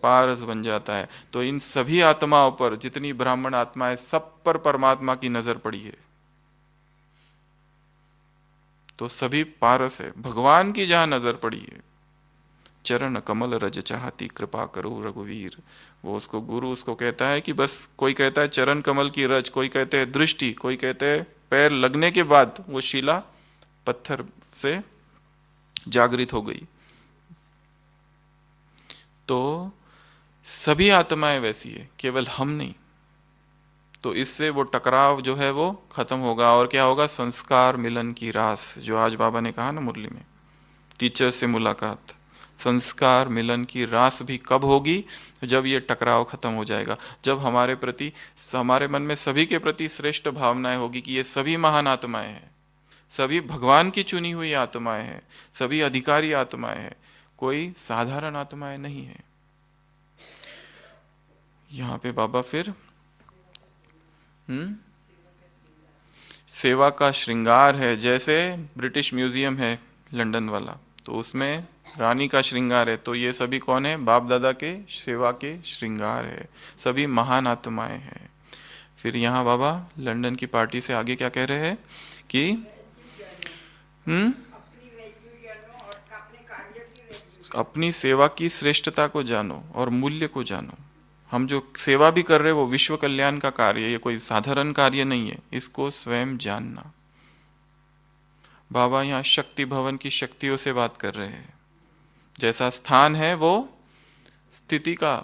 B: पारस बन जाता है। तो इन सभी आत्माओं पर, जितनी ब्राह्मण आत्माएं, सब पर परमात्मा की नजर पड़ी है, तो सभी पारस है। भगवान की जहां नजर पड़ी है, चरण कमल रज चाहती कृपा करो रघुवीर, वो उसको गुरु उसको कहता है कि बस, कोई कहता है चरण कमल की रज, कोई कहते हैं दृष्टि, कोई कहते हैं पैर लगने के बाद वो शिला पत्थर से जागृत हो गई। तो सभी आत्माएं वैसी है, केवल हम नहीं। तो इससे वो टकराव जो है वो खत्म होगा। और क्या होगा? संस्कार मिलन की रास, जो आज बाबा ने कहा ना मुरली में, टीचर से मुलाकात। संस्कार मिलन की रास भी कब होगी? जब ये टकराव खत्म हो जाएगा, जब हमारे प्रति, हमारे मन में सभी के प्रति श्रेष्ठ भावनाएं होगी कि ये सभी महान आत्माएं हैं, सभी भगवान की चुनी हुई आत्माएं हैं, सभी अधिकारी आत्माएं हैं, कोई साधारण आत्माएं नहीं है। यहाँ पे बाबा फिर सेवा का श्रृंगार है। जैसे ब्रिटिश म्यूजियम है लंदन वाला, तो उसमें रानी का श्रृंगार है, तो ये सभी कौन है? बाप दादा के सेवा के श्रृंगार है, सभी महान आत्माएं हैं। फिर यहाँ बाबा लंदन की पार्टी से आगे क्या कह रहे हैं कि अपनी सेवा की श्रेष्ठता को जानो और मूल्य को जानो। हम जो सेवा भी कर रहे हैं वो विश्व कल्याण का कार्य है, ये कोई साधारण कार्य नहीं है, इसको स्वयं जानना। बाबा यहाँ शक्ति भवन की शक्तियों से बात कर रहे हैं। जैसा स्थान है वो स्थिति का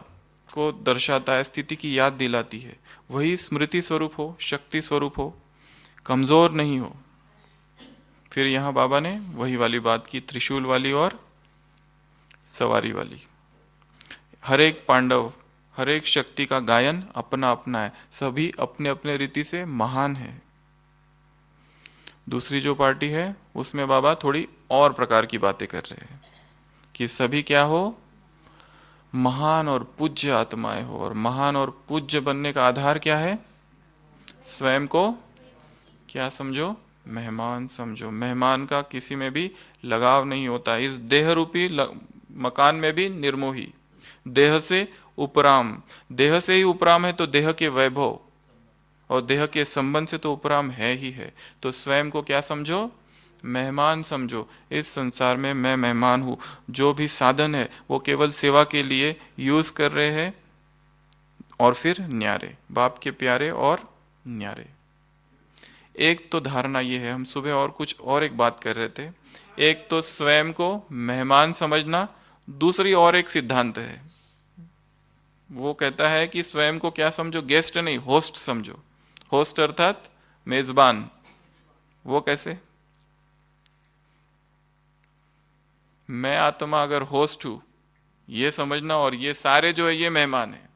B: को दर्शाता है, स्थिति की याद दिलाती है। वही स्मृति स्वरूप हो, शक्ति स्वरूप हो, कमजोर नहीं हो। फिर यहाँ बाबा ने वही वाली बात की, त्रिशूल वाली और सवारी वाली। हर एक पांडव, हर एक शक्ति का गायन अपना अपना है, सभी अपने अपने रीति से महान है। दूसरी जो पार्टी है उसमें बाबा थोड़ी और प्रकार की बातें कर रहे हैं कि सभी क्या हो? महान और पूज्य आत्माएं हो। और महान और पूज्य बनने का आधार क्या है? स्वयं को क्या समझो? मेहमान समझो। मेहमान का किसी में भी लगाव नहीं होता। इस देह रूपी मकान में भी निर्मोही, देह से उपराम। देह से ही उपराम है तो देह के वैभव और देह के संबंध से तो उपराम है ही है। तो स्वयं को क्या समझो? मेहमान समझो। इस संसार में मैं मेहमान हूँ। जो भी साधन है वो केवल सेवा के लिए यूज कर रहे हैं। और फिर न्यारे, बाप के प्यारे और न्यारे। एक तो धारणा ये है, हम सुबह और कुछ और एक बात कर रहे थे। एक तो स्वयं को मेहमान समझना, दूसरी और एक सिद्धांत है, वो कहता है कि स्वयं को क्या समझो? गेस्ट नहीं, होस्ट समझो। होस्ट अर्थात मेजबान। वो कैसे? मैं आत्मा अगर होस्ट हूं, ये समझना, और ये सारे जो है ये मेहमान है,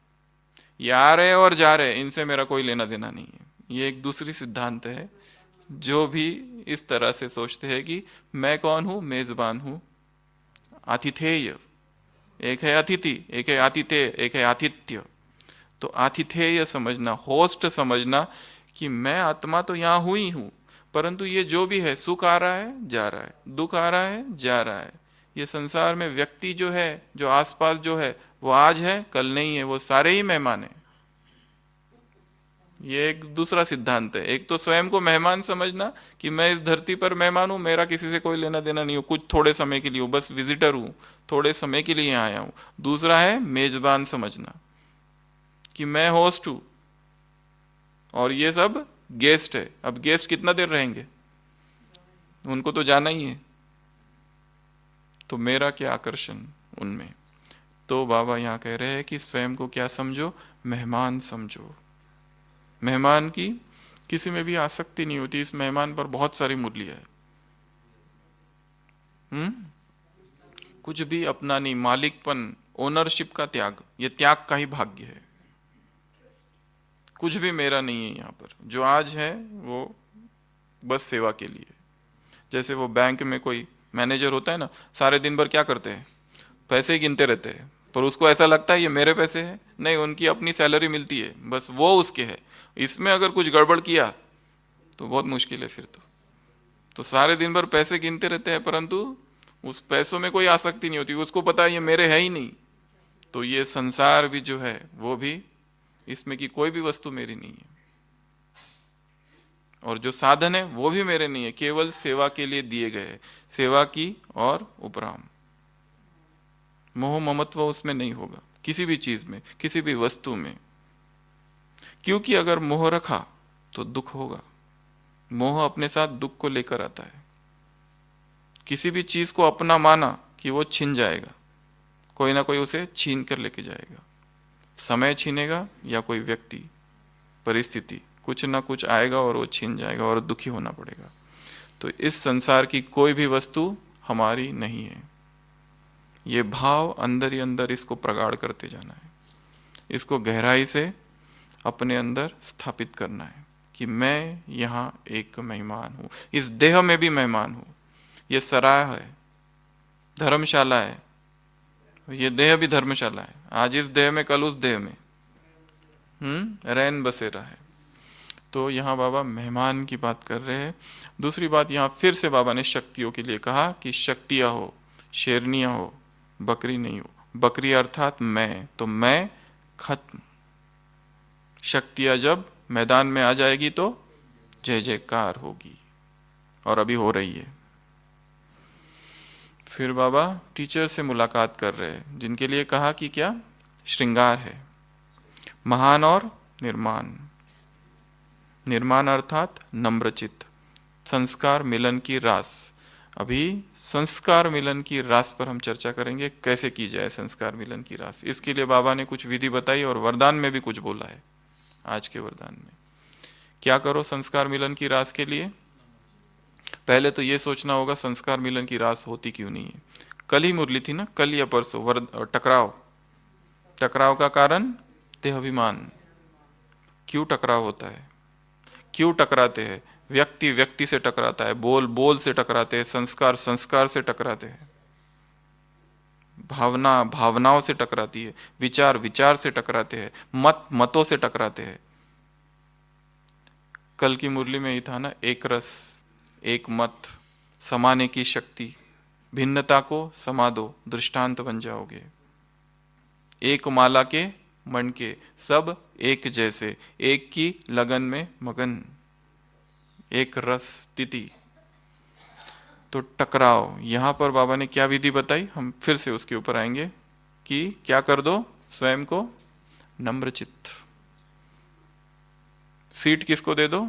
B: ये आ रहे और जा रहे, इनसे मेरा कोई लेना देना नहीं है। ये एक दूसरी सिद्धांत है। जो भी इस तरह से सोचते हैं कि मैं कौन हूं, मेजबान हूं, आतिथेय, एक है अतिथि, एक है आतिथेय, एक है आतिथ्य। तो आतिथेय समझना, होस्ट समझना कि मैं आत्मा तो यहां हुई हूं, परंतु ये जो भी है, सुख आ रहा है जा रहा है, दुख आ रहा है जा रहा है, ये संसार में व्यक्ति जो है, जो आसपास जो है, वो आज है कल नहीं है, वो सारे ही मेहमान है। ये एक दूसरा सिद्धांत है। एक तो स्वयं को मेहमान समझना कि मैं इस धरती पर मेहमान हूं, मेरा किसी से कोई लेना देना नहीं हो, कुछ थोड़े समय के लिए हूं, बस विजिटर हूं, थोड़े समय के लिए यहाँ आया हूं। दूसरा है मेजबान समझना कि मैं होस्ट हूं और ये सब गेस्ट है। अब गेस्ट कितना देर रहेंगे, उनको तो जाना ही है, तो मेरा क्या आकर्षण उनमें। तो बाबा यहाँ कह रहे हैं कि स्वयं को क्या समझो, मेहमान समझो। मेहमान की किसी में भी आसक्ति नहीं होती, इस मेहमान पर बहुत सारी मूल्य है। कुछ भी अपना नहीं, मालिकपन, ओनरशिप का त्याग, ये त्याग का ही भाग्य है। कुछ भी मेरा नहीं है यहाँ पर, जो आज है वो बस सेवा के लिए। जैसे वो बैंक में कोई मैनेजर होता है ना, सारे दिन भर क्या करते हैं, पैसे ही गिनते रहते हैं, पर उसको ऐसा लगता है ये मेरे पैसे हैं। नहीं, उनकी अपनी सैलरी मिलती है, बस वो उसके है। इसमें अगर कुछ गड़बड़ किया तो बहुत मुश्किल है फिर तो सारे दिन भर पैसे गिनते रहते हैं, परंतु उस पैसों में कोई आसक्ति नहीं होती, उसको पता है ये मेरे है ही नहीं। तो ये संसार भी जो है वो भी, इसमें की कोई भी वस्तु मेरी नहीं है, और जो साधन है वो भी मेरे नहीं है, केवल सेवा के लिए दिए गए, सेवा की और उपराम। मोह ममत्व उसमें नहीं होगा, किसी भी चीज में, किसी भी वस्तु में। क्योंकि अगर मोह रखा तो दुख होगा। मोह अपने साथ दुख को लेकर आता है। किसी भी चीज को अपना माना कि वो छीन जाएगा, कोई ना कोई उसे छीन कर लेके जाएगा। समय छीनेगा या कोई व्यक्ति, परिस्थिति, कुछ ना कुछ आएगा और वो छीन जाएगा और दुखी होना पड़ेगा। तो इस संसार की कोई भी वस्तु हमारी नहीं है। ये भाव अंदर ही अंदर इसको प्रगाढ़ करते जाना है, इसको गहराई से अपने अंदर स्थापित करना है कि मैं यहाँ एक मेहमान हूँ, इस देह में भी मेहमान हूँ। ये सराय है, धर्मशाला है, ये देह भी धर्मशाला है। आज इस देह में, कल उस देह में रैन बसेरा है। तो यहाँ बाबा मेहमान की बात कर रहे हैं। दूसरी बात यहाँ फिर से बाबा ने शक्तियों के लिए कहा कि शक्तियाँ हो, शेरनियाँ हो, बकरी नहीं हो। बकरी अर्थात मैं, तो मैं खत्म। शक्तियाँ जब मैदान में आ जाएगी तो जय जयकार होगी, और अभी हो रही है। फिर बाबा टीचर से मुलाकात कर रहे हैं, जिनके लिए कहा कि क्या श्रृंगार है, महान और निर्माण। निर्माण अर्थात नम्रचित, संस्कार मिलन की रास। अभी संस्कार मिलन की रास पर हम चर्चा करेंगे, कैसे की जाए संस्कार मिलन की रास। इसके लिए बाबा ने कुछ विधि बताई और वरदान में भी कुछ बोला है। आज के वरदान में क्या करो संस्कार मिलन की रास के लिए? पहले तो ये सोचना होगा संस्कार मिलन की रास होती क्यों नहीं है। कल ही मुरली थी ना, कल या परसों, टकराव। टकराव का कारण देहाभिमान। क्यों टकराव होता है, क्यों टकराते हैं? व्यक्ति व्यक्ति से टकराता है, बोल बोल से टकराते हैं, संस्कार संस्कार से टकराते हैं, भावना भावनाओं से टकराती है, विचार विचार से टकराते हैं, मत मतों से टकराते हैं। कल की मुरली में ही था ना, एक रस एक मत, समाने की शक्ति, भिन्नता को समा दो, दृष्टांत बन जाओगे। एक माला के मन के, सब एक जैसे, एक की लगन में मगन, एक रस स्थिति। तो टकराव, यहां पर बाबा ने क्या विधि बताई, हम फिर से उसके ऊपर आएंगे कि क्या कर दो, स्वयं को नम्रचित्त। सीट किसको दे दो?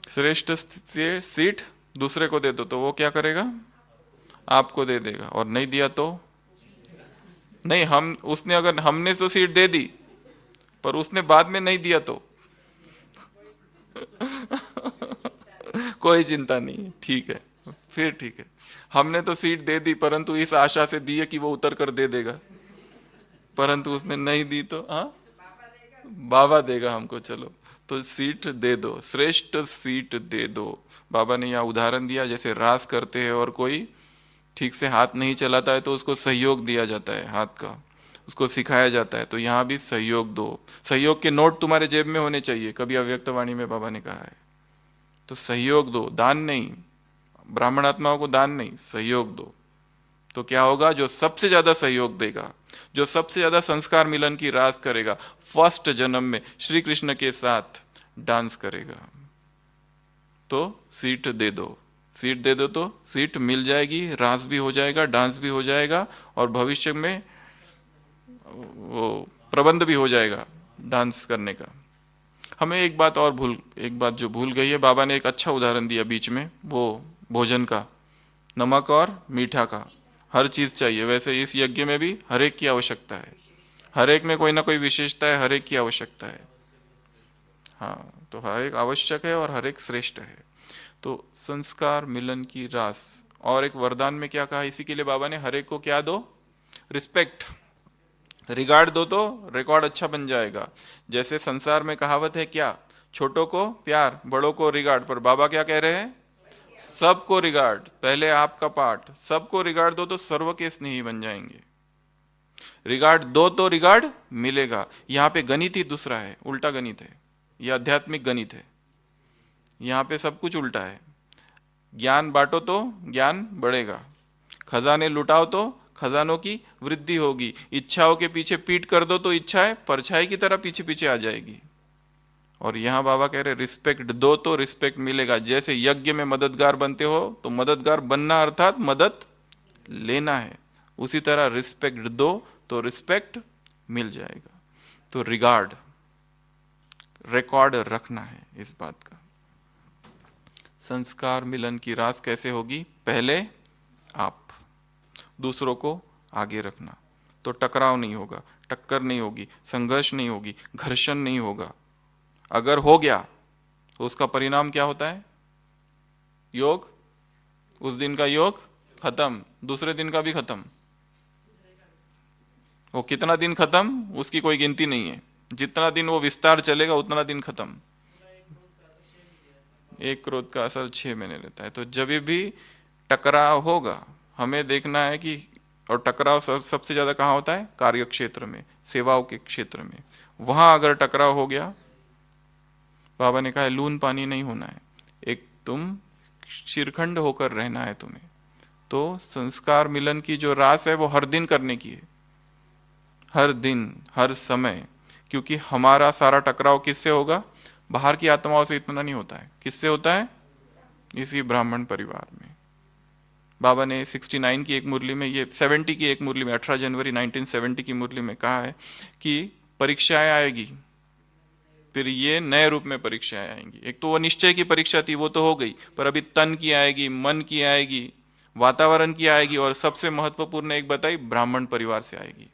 B: श्रेष्ठ सीट दूसरे को दे दो, तो वो क्या करेगा? आपको दे देगा। और नहीं दिया तो नहीं, हम उसने, अगर हमने तो सीट दे दी पर उसने बाद में नहीं दिया तो कोई चिंता नहीं, ठीक है, फिर ठीक है। हमने तो सीट दे दी, परंतु इस आशा से दी है कि वो उतर कर दे देगा, परंतु उसने नहीं दी तो हाँ बाबा देगा हमको, चलो तो सीट दे दो, श्रेष्ठ सीट दे दो। बाबा ने यहाँ उदाहरण दिया, जैसे रास करते हैं और कोई ठीक से हाथ नहीं चलाता है तो उसको सहयोग दिया जाता है हाथ का, उसको सिखाया जाता है, तो यहाँ भी सहयोग दो। सहयोग के नोट तुम्हारे जेब में होने चाहिए, कभी अव्यक्त वाणी में बाबा ने कहा है। तो सहयोग दो, दान नहीं, ब्राह्मण आत्माओं को दान नहीं, सहयोग दो। तो क्या होगा, जो सबसे ज्यादा सहयोग देगा, जो सबसे ज्यादा संस्कार मिलन की रास करेगा, फर्स्ट जन्म में श्री कृष्ण के साथ डांस करेगा, तो सीट दे दो। सीट दे दो तो सीट मिल जाएगी, रास भी हो जाएगा, डांस भी हो जाएगा, और भविष्य में वो प्रबंध भी हो जाएगा डांस करने का। हमें एक बात जो भूल गई है, बाबा ने एक अच्छा उदाहरण दिया बीच में, वो भोजन का, नमक और मीठा का। हर चीज चाहिए, वैसे इस यज्ञ में भी हर एक की आवश्यकता है, हर एक में कोई ना कोई विशेषता है, हर एक की आवश्यकता है। हाँ, तो हर एक आवश्यक है और हर एक श्रेष्ठ है। तो संस्कार मिलन की रास, और एक वरदान में क्या कहा इसी के लिए बाबा ने, हर एक को क्या दो, रिस्पेक्ट, रिगार्ड दो, तो रिकॉर्ड अच्छा बन जाएगा। जैसे संसार में कहावत है क्या, छोटों को प्यार, बड़ों को रिगार्ड, पर बाबा क्या कह रहे हैं, सबको रिगार्ड। पहले आपका पार्ट, सबको रिगार्ड दो तो सर्व के स्नेही बन जाएंगे। रिगार्ड दो तो रिगार्ड मिलेगा। यहाँ पे गणित ही दूसरा है, उल्टा गणित है, यह आध्यात्मिक गणित है। यहाँ पे सब कुछ उल्टा है। ज्ञान बांटो तो ज्ञान बढ़ेगा, खजाने लुटाओ तो खजानों की वृद्धि होगी, इच्छाओं के पीछे पीठ कर दो तो इच्छाएं परछाई की तरह पीछे पीछे आ जाएगी। और यहाँ बाबा कह रहे रिस्पेक्ट दो तो रिस्पेक्ट मिलेगा। जैसे यज्ञ में मददगार बनते हो तो मददगार बनना अर्थात मदद लेना है, उसी तरह रिस्पेक्ट दो तो रिस्पेक्ट मिल जाएगा। तो रिगार्ड, रिकॉर्ड रखना है इस बात का। संस्कार मिलन की रास कैसे होगी, पहले आप, दूसरों को आगे रखना, तो टकराव नहीं होगा, टक्कर नहीं होगी, संघर्ष नहीं होगी, घर्षण नहीं होगा। अगर हो गया तो उसका परिणाम क्या होता है, योग, उस दिन का योग खत्म, दूसरे दिन का भी खत्म। वो कितना दिन खत्म उसकी कोई गिनती नहीं है, जितना दिन वो विस्तार चलेगा उतना दिन खत्म। 1 क्रोध का असर 6 महीने रहता है। तो जब भी टकराव होगा हमें देखना है कि, और टकराव सबसे ज्यादा कहाँ होता है, कार्य क्षेत्र में, सेवाओं के क्षेत्र में। वहां अगर टकराव हो गया, बाबा ने कहा है लून पानी नहीं होना है, एक तुम शिरखंड होकर रहना है तुम्हें। तो संस्कार मिलन की जो रास है वो हर दिन करने की है, हर दिन हर समय। क्योंकि हमारा सारा टकराव किससे होगा, बाहर की आत्माओं से इतना नहीं होता है, किससे होता है, इसी ब्राह्मण परिवार में। बाबा ने 69 की एक मुरली में, ये 70 की एक मुरली में, 18 जनवरी 1970 की मुरली में कहा है कि परीक्षाएं आएगी, फिर ये नए रूप में परीक्षाएं आएंगी। एक तो वो निश्चय की परीक्षा थी, वो तो हो गई, पर अभी तन की आएगी, मन की आएगी, वातावरण की आएगी, और सबसे महत्वपूर्ण एक बताई, ब्राह्मण परिवार से आएगी।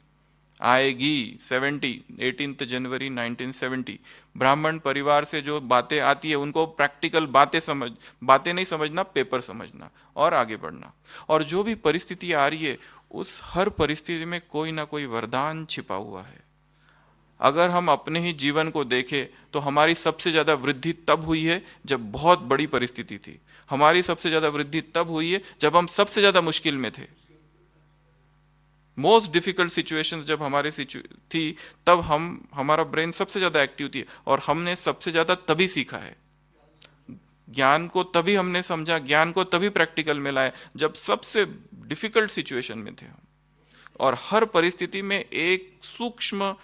B: 18 जनवरी 1970 ब्राह्मण परिवार से जो बातें आती है उनको प्रैक्टिकल बातें नहीं समझना, पेपर समझना और आगे बढ़ना। और जो भी परिस्थिति आ रही है उस हर परिस्थिति में कोई ना कोई वरदान छिपा हुआ है। अगर हम अपने ही जीवन को देखें तो हमारी सबसे ज्यादा वृद्धि तब हुई है जब बहुत बड़ी परिस्थिति थी, हमारी सबसे ज्यादा वृद्धि तब हुई है जब हम सबसे ज्यादा मुश्किल में थे। मोस्ट डिफिकल्ट सिचुएशंस जब हमारे थी तब हमारा ब्रेन सबसे ज्यादा एक्टिव थी, और हमने सबसे ज्यादा तभी सीखा है, ज्ञान को तभी हमने समझा, ज्ञान को तभी प्रैक्टिकल में लाया जब सबसे डिफिकल्ट सिचुएशन में थे हम। और हर परिस्थिति में एक सूक्ष्म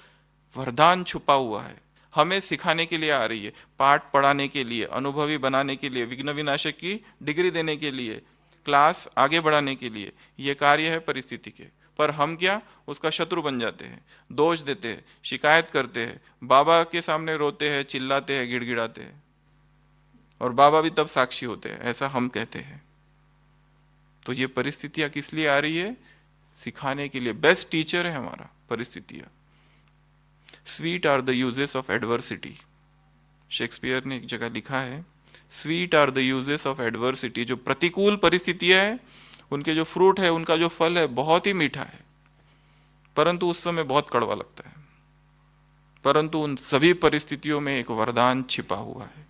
B: वरदान छुपा हुआ है, हमें सिखाने के लिए आ रही है, पाठ पढ़ाने के लिए, अनुभवी बनाने के लिए, विघ्न विनाशक की डिग्री देने के लिए, क्लास आगे बढ़ाने के लिए। ये कार्य है परिस्थिति के। पर हम क्या, उसका शत्रु बन जाते हैं, दोष देते हैं, शिकायत करते हैं, बाबा के सामने रोते हैं, चिल्लाते हैं, गिड़गिड़ाते हैं, और बाबा भी तब साक्षी होते हैं, ऐसा हम कहते हैं। तो ये परिस्थितियां किस लिए आ रही है, सिखाने के लिए। बेस्ट टीचर है हमारा परिस्थितियां। Sweet are the uses of adversity, Shakespeare ने एक जगह लिखा है, sweet are the uses of adversity. जो प्रतिकूल परिस्थितियां है उनके जो फ्रूट है, उनका जो फल है बहुत ही मीठा है, परंतु उस समय बहुत कड़वा लगता है। परंतु उन सभी परिस्थितियों में एक वरदान छिपा हुआ है,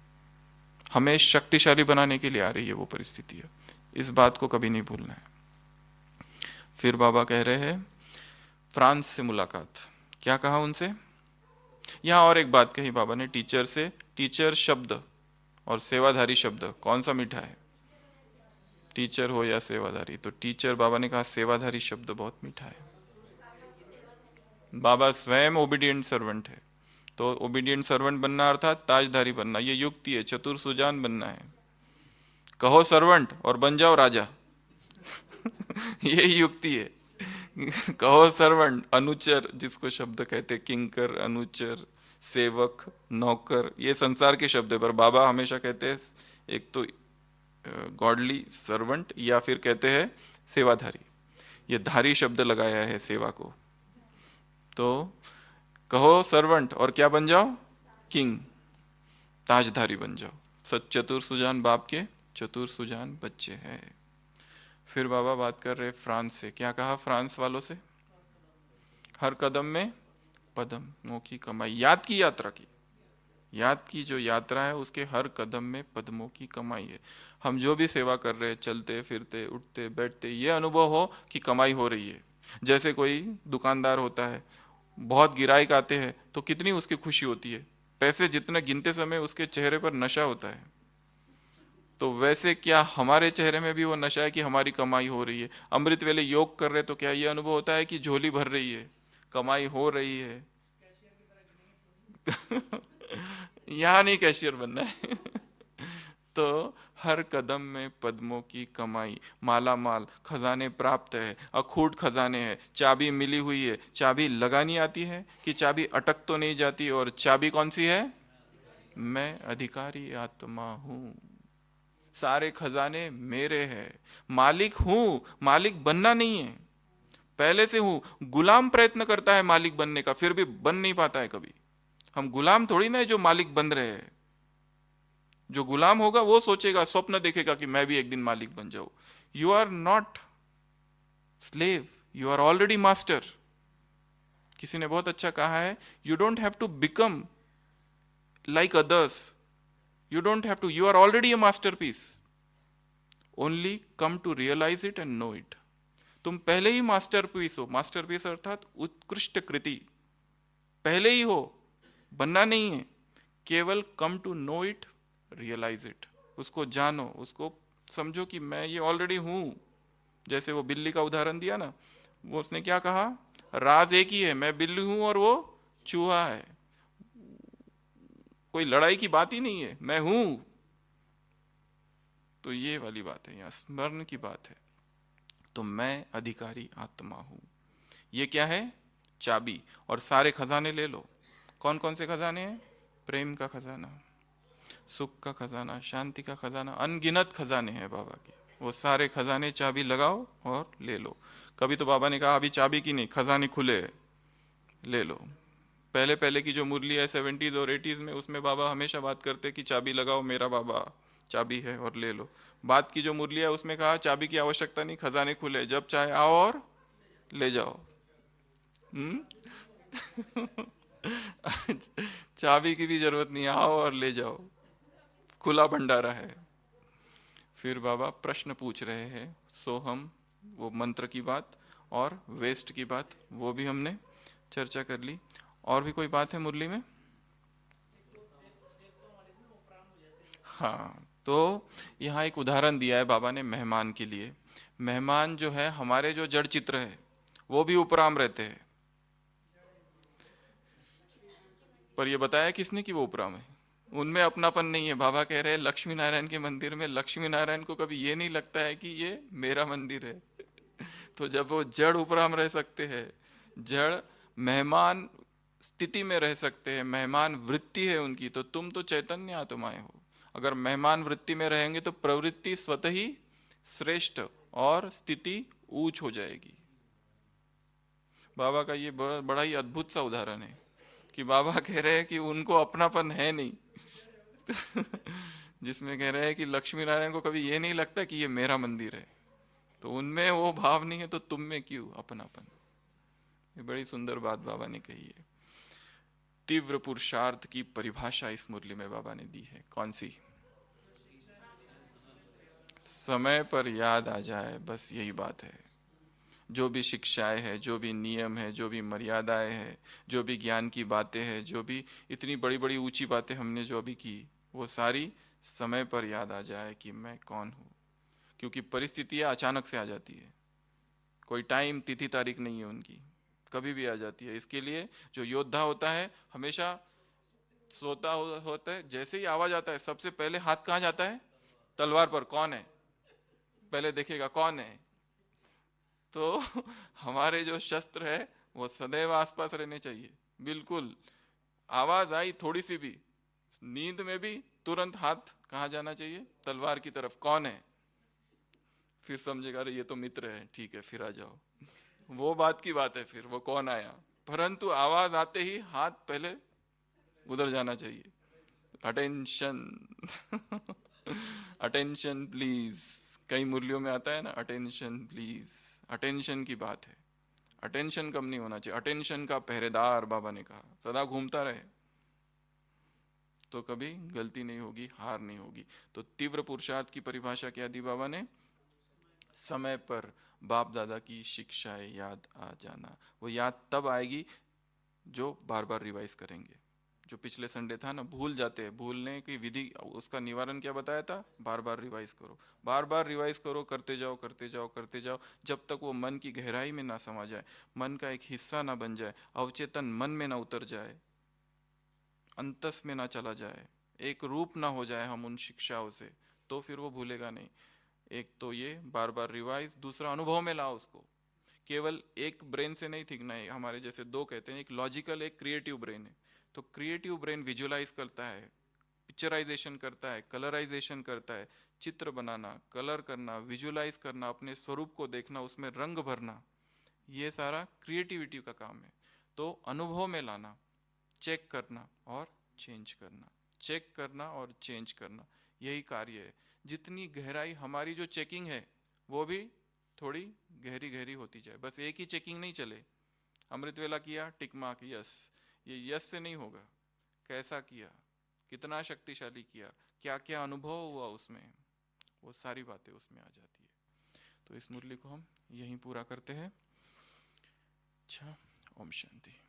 B: हमें शक्तिशाली बनाने के लिए आ रही है वो परिस्थितियां। इस बात को कभी नहीं भूलना है। फिर बाबा कह रहे हैं फ्रांस से मुलाकात, क्या कहा उनसे? यहां और एक बात कही बाबा ने टीचर से। टीचर शब्द और सेवाधारी शब्द कौन सा मीठा है? टीचर हो या सेवाधारी। तो टीचर, बाबा ने कहा सेवाधारी शब्द बहुत मीठा है। बाबा स्वयं ओबीडियंट सर्वेंट है, तो ओबीडियंट सर्वेंट बनना अर्थात ताजधारी बनना, ये युक्ति है, चतुर सुजान बनना है। कहो सर्वेंट और बन जाओ राजा ये युक्ति है। कहो सर्वेंट, अनुचर जिसको शब्द कहते, किंकर, अनुचर, सेवक, नौकर, ये संसार के शब्द है, पर बाबा हमेशा कहते हैं एक तो गॉडली सर्वेंट या फिर कहते हैं सेवाधारी। ये धारी शब्द लगाया है सेवा को। तो कहो सर्वेंट और क्या बन जाओ? किंग, ताजधारी बन जाओ। सच चतुर सुजान बाप के चतुर सुजान बच्चे हैं। फिर बाबा बात कर रहे फ्रांस से, क्या कहा फ्रांस वालों से? हर कदम में पद्मों की कमाई। याद की यात्रा की, याद की जो यात्रा है उसके हर कदम में पद्मों की कमाई है। हम जो भी सेवा कर रहे हैं, चलते फिरते उठते बैठते, ये अनुभव हो कि कमाई हो रही है। जैसे कोई दुकानदार होता है, बहुत गिराहक आते हैं तो कितनी उसकी खुशी होती है, पैसे जितने गिनते समय उसके चेहरे पर नशा होता है। तो वैसे क्या हमारे चेहरे में भी वो नशा है कि हमारी कमाई हो रही है? अमृत वेले योग कर रहे तो क्या ये अनुभव होता है कि झोली भर रही है, कमाई हो रही है? यहाँ नहीं कैशियर बनना है तो हर कदम में पद्मों की कमाई, माला माल खजाने प्राप्त है, अखूट खजाने हैं, चाबी मिली हुई है। चाबी लगानी आती है कि चाबी अटक तो नहीं जाती? और चाबी कौन सी है? मैं अधिकारी आत्मा हूं, सारे खजाने मेरे हैं, मालिक हूं। मालिक बनना नहीं है, पहले से हूं। गुलाम प्रयत्न करता है मालिक बनने का, फिर भी बन नहीं पाता है कभी। हम गुलाम थोड़ी ना है जो मालिक बन रहे हैं। जो गुलाम होगा वो सोचेगा, स्वप्न देखेगा कि मैं भी एक दिन मालिक बन जाऊं। You are not slave, you are already master. किसी ने बहुत अच्छा कहा है, you don't have to become like others, you don't have to, you are already a masterpiece, only come to realise it and know it. तुम पहले ही masterpiece हो। Masterpiece अर्थात उत्कृष्ट कृति, पहले ही हो, बनना नहीं है। केवल come to know it, realise it, उसको जानो, उसको समझो कि मैं ये ऑलरेडी हूं। जैसे वो बिल्ली का उदाहरण दिया ना, वो उसने क्या कहा? राज एक ही है, मैं बिल्ली हूं और वो चूहा है। कोई लड़ाई की बात ही नहीं है, मैं हूं। तो ये वाली बात है, यहां स्मरण की बात है। तो मैं अधिकारी आत्मा हूं, ये क्या है? चाबी। और सारे खजाने ले लो। कौन कौन से खजाने हैं? प्रेम का खजाना, सुख का खजाना, शांति का खजाना, अनगिनत खजाने हैं बाबा के। वो सारे खजाने चाबी लगाओ और ले लो। कभी तो बाबा ने कहा अभी चाबी की नहीं, खजाने खुले हैं, ले लो। पहले पहले की जो मुरली है 70s और 80s में, उसमें बाबा हमेशा बात करते कि चाबी लगाओ, मेरा बाबा चाबी है और ले लो। बाद की जो मुरली है उसमें कहा चाबी की आवश्यकता नहीं, खजाने खुले, जब चाहे आओ और ले जाओ। चाबी की भी जरूरत नहीं, आओ और ले जाओ, खुला भंडारा है। फिर बाबा प्रश्न पूछ रहे हैं, सो हम वो मंत्र की बात और वेस्ट की बात वो भी हमने चर्चा कर ली। और भी कोई बात है मुरली में? हाँ, तो यहाँ एक उदाहरण दिया है बाबा ने मेहमान के लिए। मेहमान जो है, हमारे जो जड़ चित्र है वो भी उपराम रहते हैं, पर ये बताया किसने कि वो उपराम है? उनमें अपनापन नहीं है। बाबा कह रहे हैं लक्ष्मी नारायण के मंदिर में लक्ष्मी नारायण को कभी ये नहीं लगता है कि ये मेरा मंदिर है। तो जब वो जड़ उपराम रह सकते हैं, जड़ मेहमान स्थिति में रह सकते हैं, मेहमान वृत्ति है उनकी, तो तुम तो चैतन्य आत्माएं हो। अगर मेहमान वृत्ति में रहेंगे तो प्रवृत्ति स्वतः ही श्रेष्ठ और स्थिति ऊंच हो जाएगी। बाबा का ये बड़ा ही अद्भुत सा उदाहरण है कि बाबा कह रहे हैं कि उनको अपनापन है नहीं जिसमें कह रहे हैं कि लक्ष्मी नारायण को कभी ये नहीं लगता कि ये मेरा मंदिर है। तो उनमें वो भाव नहीं है तो तुम में क्यों अपनापन। ये बड़ी सुंदर बात बाबा ने कही है। तीव्र पुरुषार्थ की परिभाषा इस मुरली में बाबा ने दी है। कौन सी? समय पर याद आ जाए, बस यही बात है। जो भी शिक्षाएं है, जो भी नियम है, जो भी मर्यादाएं है, जो भी ज्ञान की बातें हैं, जो भी इतनी बड़ी बड़ी ऊंची बातें हमने जो अभी की, वो सारी समय पर याद आ जाए कि मैं कौन हूँ। क्योंकि परिस्थितियाँ अचानक से आ जाती है, कोई टाइम तिथि तारीख नहीं है उनकी, कभी भी आ जाती है। इसके लिए जो योद्धा होता है हमेशा होता है, जैसे ही आवाज आता है सबसे पहले हाथ कहाँ जाता है? तलवार पर। कौन है पहले देखेगा, कौन है। तो हमारे जो शस्त्र है वो सदैव आसपास रहने चाहिए। बिल्कुल आवाज आई थोड़ी सी भी, नींद में भी तुरंत हाथ कहाँ जाना चाहिए? तलवार की तरफ। कौन है? फिर समझेगा अरे ये तो मित्र है, ठीक है फिर आ जाओ, वो बात की बात है, फिर वो कौन आया। परंतु आवाज आते ही हाथ पहले उधर जाना चाहिए। अटेंशन अटेंशन प्लीज, कई मुरलियों में आता है ना, अटेंशन प्लीज। अटेंशन की बात है, अटेंशन कम नहीं होना चाहिए। अटेंशन का पहरेदार बाबा ने कहा सदा घूमता रहे तो कभी गलती नहीं होगी, हार नहीं होगी। तो तीव्र पुरुषार्थ की परिभाषा क्या दी बाबा ने? समय पर बाप दादा की शिक्षाएं याद आ जाना। वो याद तब आएगी जो बार बार रिवाइज करेंगे। जो पिछले संडे था ना, भूल जाते हैं, भूलने की विधि, उसका निवारण क्या बताया था? बार बार रिवाइज करो, बार बार रिवाइज करो, करते जाओ करते जाओ करते जाओ, जब तक वो मन की गहराई में ना समा जाए, मन का एक हिस्सा ना बन जाए, अवचेतन मन में ना उतर जाए, अंतस में ना चला जाए, एक रूप ना हो जाए हम उन शिक्षाओं से, तो फिर वो भूलेगा नहीं। एक तो ये बार बार रिवाइज, दूसरा अनुभव में लाओ उसको। केवल एक ब्रेन से नहीं सीखना है। हमारे जैसे दो कहते हैं, एक लॉजिकल एक क्रिएटिव ब्रेन है। तो क्रिएटिव ब्रेन विजुअलाइज करता है, पिक्चराइजेशन करता है, कलराइजेशन करता है, चित्र बनाना, कलर करना, विजुअलाइज करना, अपने स्वरूप को देखना, उसमें रंग भरना, ये सारा क्रिएटिविटी का काम है। तो अनुभव में लाना, चेक करना और चेंज करना, चेक करना और चेंज करना, यही कार्य है। जितनी गहराई हमारी जो चेकिंग है वो भी थोड़ी गहरी गहरी होती जाए। बस एक ही चेकिंग नहीं चले, अमृत वेला किया टिक मार्क यस, ये यस से नहीं होगा। कैसा किया, कितना शक्तिशाली किया, क्या क्या अनुभव हुआ उसमें, वो सारी बातें उसमें आ जाती है। तो इस मुरली को हम यहीं पूरा करते हैं। अच्छा, ओम शांति।